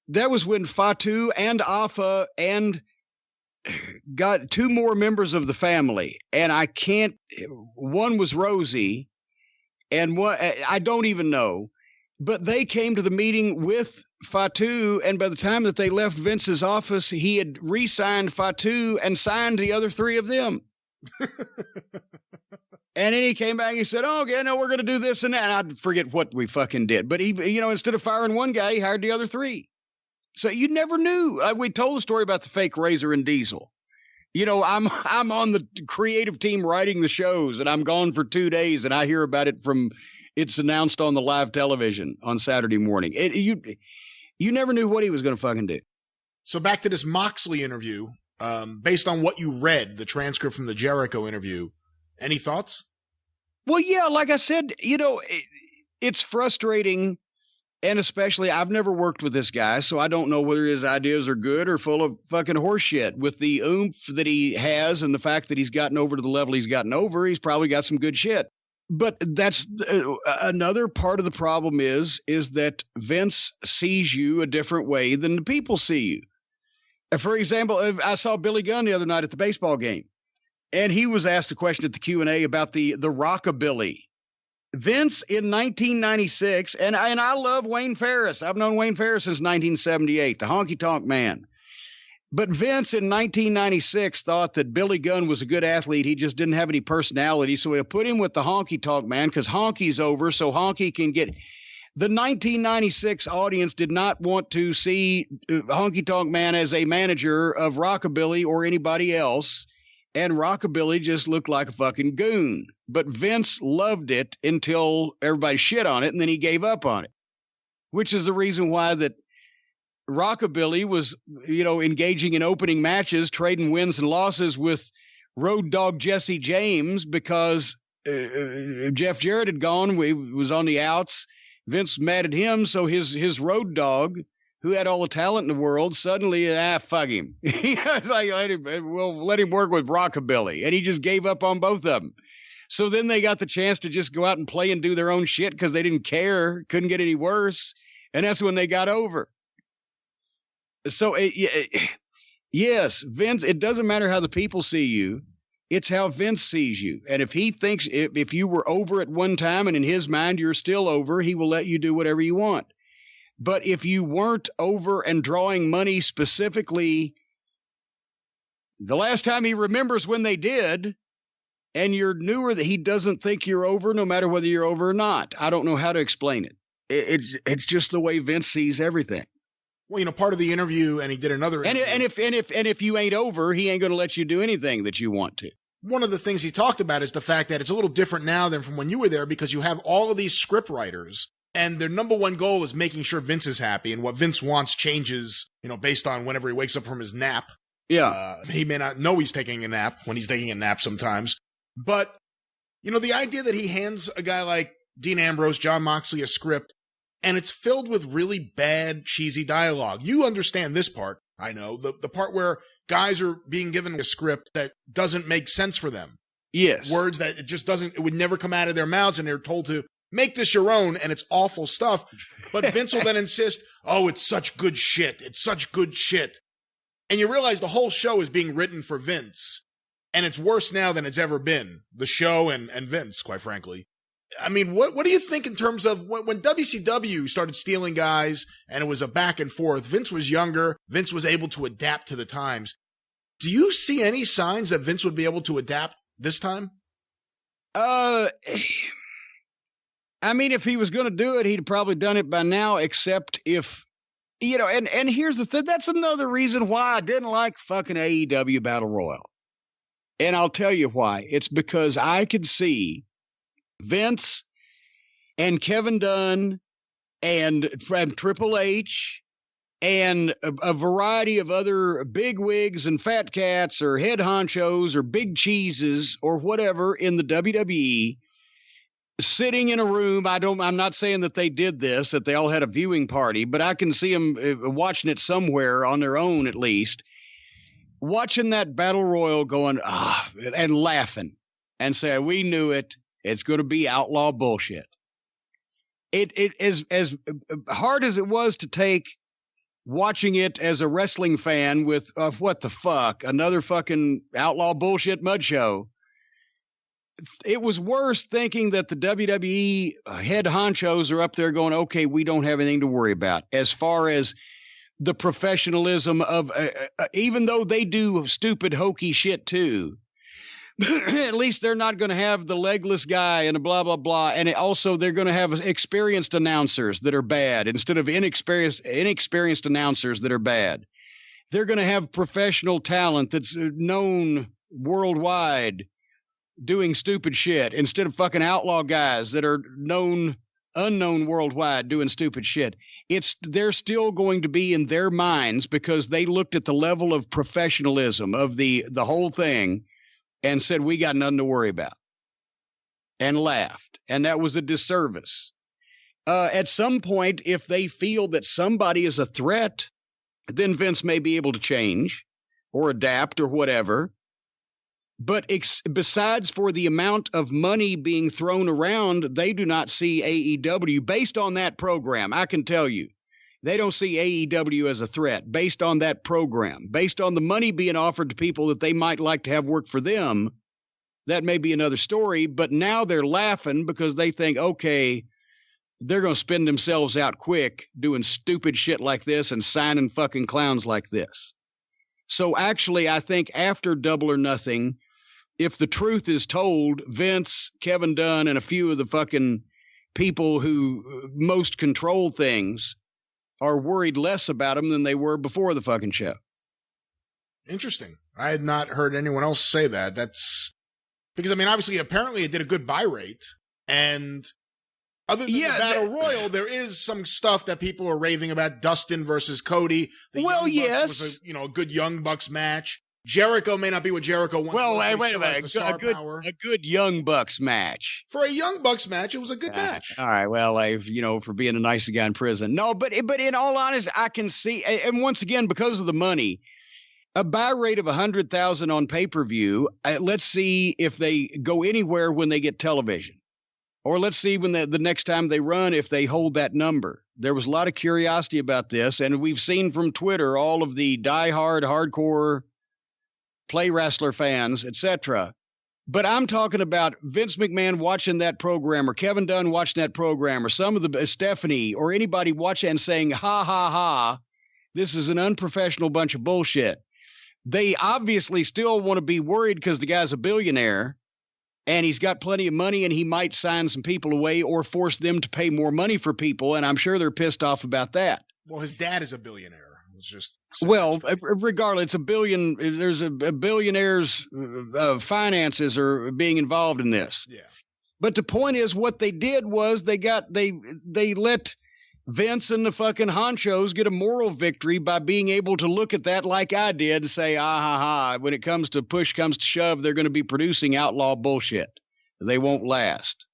That was when Fatu and Afa and got 2 more members of the family. And one was Rosie and one, I don't even know. But they came to the meeting with Fatu, and by the time that they left Vince's office, he had re-signed Fatu and signed the other 3 of them. And then he came back and he said, oh, okay, no, we're going to do this and that. And I forget what we fucking did. But he, instead of firing one guy, he hired the other 3. So you never knew. We told the story about the fake Razor and Diesel. I'm on the creative team writing the shows, and I'm gone for 2 days, and I hear about it from... It's announced on the live television on Saturday morning. You never knew what he was going to fucking do. So back to this Moxley interview, based on what you read, the transcript from the Jericho interview, any thoughts? Well, yeah, like I said, it's frustrating. And especially, I've never worked with this guy, so I don't know whether his ideas are good or full of fucking horseshit. With the oomph that he has and the fact that he's gotten over to the level he's gotten over, he's probably got some good shit. But that's another part of the problem is that Vince sees you a different way than the people see you. For example, I saw Billy Gunn the other night at the baseball game, and he was asked a question at the Q&A about the rockabilly. Vince in 1996, and I love Wayne Ferris. I've known Wayne Ferris since 1978, the honky tonk man. But Vince in 1996 thought that Billy Gunn was a good athlete. He just didn't have any personality. So he'll put him with the honky tonk man because honky's over. So honky can get. The 1996 audience did not want to see honky tonk man as a manager of rockabilly or anybody else. And rockabilly just looked like a fucking goon. But Vince loved it until everybody shit on it. And then he gave up on it, which is the reason why that rockabilly was, engaging in opening matches, trading wins and losses with Road Dogg Jesse James because Jeff Jarrett had gone. He was on the outs. Vince mad at him, so his Road Dogg, who had all the talent in the world, suddenly, fuck him. It's like, we'll let him work with rockabilly, and he just gave up on both of them. So then they got the chance to just go out and play and do their own shit because they didn't care, couldn't get any worse, and that's when they got over. So, yes, Vince, it doesn't matter how the people see you. It's how Vince sees you. And if he thinks if you were over at one time and in his mind you're still over, he will let you do whatever you want. But if you weren't over and drawing money specifically, the last time he remembers when they did, and you're newer, that he doesn't think you're over no matter whether you're over or not. I don't know how to explain it. It's just the way Vince sees everything. Well, part of the interview, and he did another interview. And if you ain't over, he ain't going to let you do anything that you want to. One of the things he talked about is the fact that it's a little different now than from when you were there because you have all of these script writers, and their number one goal is making sure Vince is happy, and what Vince wants changes, based on whenever he wakes up from his nap. Yeah. He may not know he's taking a nap when he's taking a nap sometimes. But, the idea that he hands a guy like Dean Ambrose, Jon Moxley, a script, and it's filled with really bad, cheesy dialogue. You understand this part, I know, the part where guys are being given a script that doesn't make sense for them. Yes. Words that it would never come out of their mouths, and they're told to make this your own, and it's awful stuff. But Vince will then insist, oh, it's such good shit. It's such good shit. And you realize the whole show is being written for Vince. And it's worse now than it's ever been. The show and Vince, quite frankly. I mean, what do you think in terms of when WCW started stealing guys and it was a back and forth? Vince was younger. Vince was able to adapt to the times. Do you see any signs that Vince would be able to adapt this time? I mean, if he was going to do it, he'd probably done it by now, except if, you know, and here's the thing. That's another reason why I didn't like fucking AEW Battle Royal. And I'll tell you why. It's because I could see Vince and Kevin Dunn and Triple H and a variety of other big wigs and fat cats or head honchos or big cheeses or whatever in the WWE sitting in a room. I'm not saying that they did this, that they all had a viewing party, but I can see them watching it somewhere on their own, at least, watching that battle royal going, and laughing and saying, we knew it. It's going to be outlaw bullshit. It is as hard as it was to take watching it as a wrestling fan with what the fuck, another fucking outlaw bullshit mud show. It was worse thinking that the WWE head honchos are up there going, okay, we don't have anything to worry about as far as the professionalism of, even though they do stupid hokey shit too. At least they're not going to have the legless guy and a blah, blah, blah. And also they're going to have experienced announcers that are bad instead of inexperienced announcers that are bad. They're going to have professional talent that's known worldwide doing stupid shit instead of fucking outlaw guys that are unknown worldwide doing stupid shit. They're still going to be in their minds because they looked at the level of professionalism of the whole thing and said, we got nothing to worry about, and laughed. And that was a disservice. At some point, if they feel that somebody is a threat, then Vince may be able to change or adapt or whatever. But besides for the amount of money being thrown around, they do not see AEW based on that program. I can tell you, they don't see AEW as a threat based on that program, based on the money being offered to people that they might like to have work for them. That may be another story, but now they're laughing because they think, okay, they're going to spend themselves out quick doing stupid shit like this and signing fucking clowns like this. So actually, I think after Double or Nothing, if the truth is told, Vince, Kevin Dunn, and a few of the fucking people who most control things are worried less about them than they were before the fucking show. Interesting. I had not heard anyone else say that. That's because, I mean, obviously, apparently it did a good buy rate. And other than the Battle Royal, there is some stuff that people are raving about. Dustin versus Cody. The Young Bucks was a good Young Bucks match. Jericho may not be what Jericho wants. Well, wait a minute. A good Young Bucks match. For a Young Bucks match, it was a good match. All right. Well, for being a nice guy in prison. No, but in all honesty, I can see, and once again, because of the money, a buy rate of 100,000 on pay-per-view. Let's see if they go anywhere when they get television, or let's see when the next time they run, if they hold that number. There was a lot of curiosity about this, and we've seen from Twitter all of the diehard, hardcore play wrestler fans, etc. But I'm talking about Vince McMahon watching that program, or Kevin Dunn watching that program, or some of the Stephanie or anybody watching and saying, ha, ha, ha, this is an unprofessional bunch of bullshit. They obviously still want to be worried because the guy's a billionaire and he's got plenty of money and he might sign some people away or force them to pay more money for people. And I'm sure they're pissed off about that. Well, his dad is a billionaire. It's just regardless, it's a billion. There's a billionaire's finances are being involved in this. Yeah. But the point is, what they did was they let Vince and the fucking honchos get a moral victory by being able to look at that like I did and say, when it comes to push comes to shove, they're going to be producing outlaw bullshit. They won't last.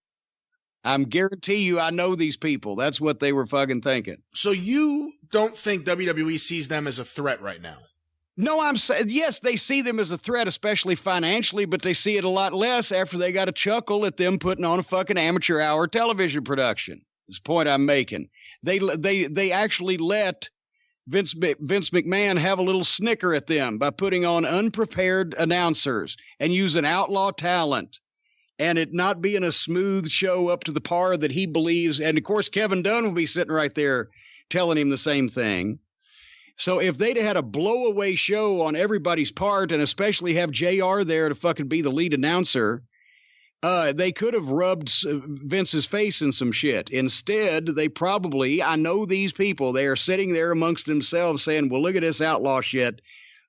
I'm guarantee you, I know these people. That's what they were fucking thinking. So you don't think WWE sees them as a threat right now? No, I'm saying, yes, they see them as a threat, especially financially, but they see it a lot less after they got a chuckle at them putting on a fucking amateur hour television production. That's the point I'm making. They actually let Vince McMahon have a little snicker at them by putting on unprepared announcers and using outlaw talent and it not being a smooth show up to the par that he believes. And of course, Kevin Dunn will be sitting right there telling him the same thing. So if they'd had a blowaway show on everybody's part, and especially have JR there to fucking be the lead announcer, they could have rubbed Vince's face in some shit. Instead, they probably, I know these people, they are sitting there amongst themselves saying, well, look at this outlaw shit.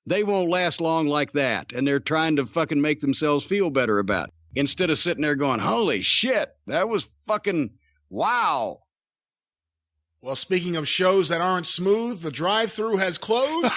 They won't last long like that. And they're trying to fucking make themselves feel better about it. Instead of sitting there going, holy shit, that was fucking wow. Well, speaking of shows that aren't smooth, the drive-thru has closed.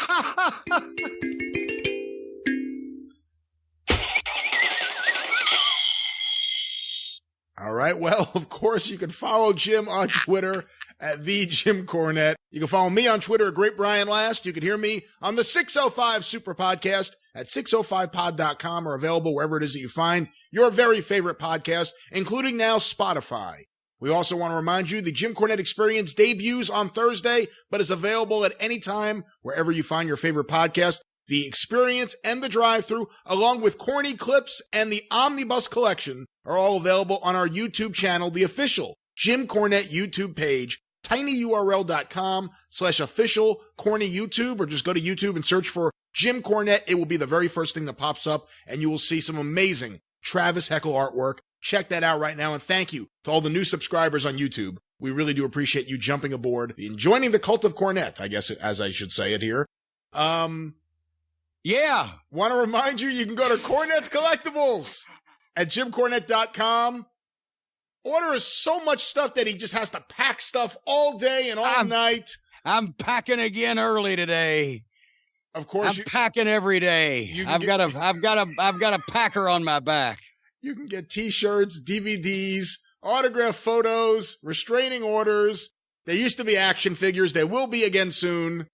All right. Well, of course, you can follow Jim on Twitter at @TheJimCornette. You can follow me on Twitter at GreatBrianLast. You can hear me on the 605 Superpodcast at 605pod.com, or available wherever it is that you find your very favorite podcast, including now Spotify. We also want to remind you the Jim Cornette Experience debuts on Thursday, but is available at any time wherever you find your favorite podcast. The Experience and the Drive-Thru, along with corny clips and the Omnibus Collection, are all available on our YouTube channel, the official Jim Cornette YouTube page, tinyurl.com/official corny YouTube, or just go to YouTube and search for Jim Cornette. It will be the very first thing that pops up, and you will see some amazing Travis Heckel artwork. Check that out right now, and thank you to all the new subscribers on YouTube. We really do appreciate you jumping aboard and joining the cult of Cornette, I guess, as I should say it here. Yeah. Want to remind you, you can go to Cornette's Collectibles at JimCornette.com. Order so much stuff that he just has to pack stuff all day and all night. I'm packing again early today. Of course, I'm packing every day. I've got a packer on my back. You can get T-shirts, DVDs, autographed photos, restraining orders. There used to be action figures. There will be again soon.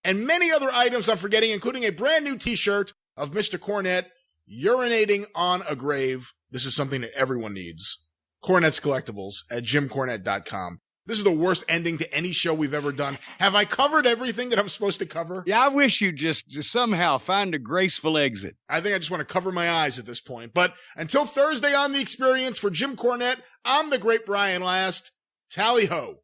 And many other items I'm forgetting, including a brand new T-shirt of Mr. Cornette urinating on a grave. This is something that everyone needs. Cornette's Collectibles at JimCornette.com. This is the worst ending to any show we've ever done. Have I covered everything that I'm supposed to cover? Yeah, I wish you'd just somehow find a graceful exit. I think I just want to cover my eyes at this point. But until Thursday on The Experience, for Jim Cornette, I'm the Great Brian Last. Tally ho.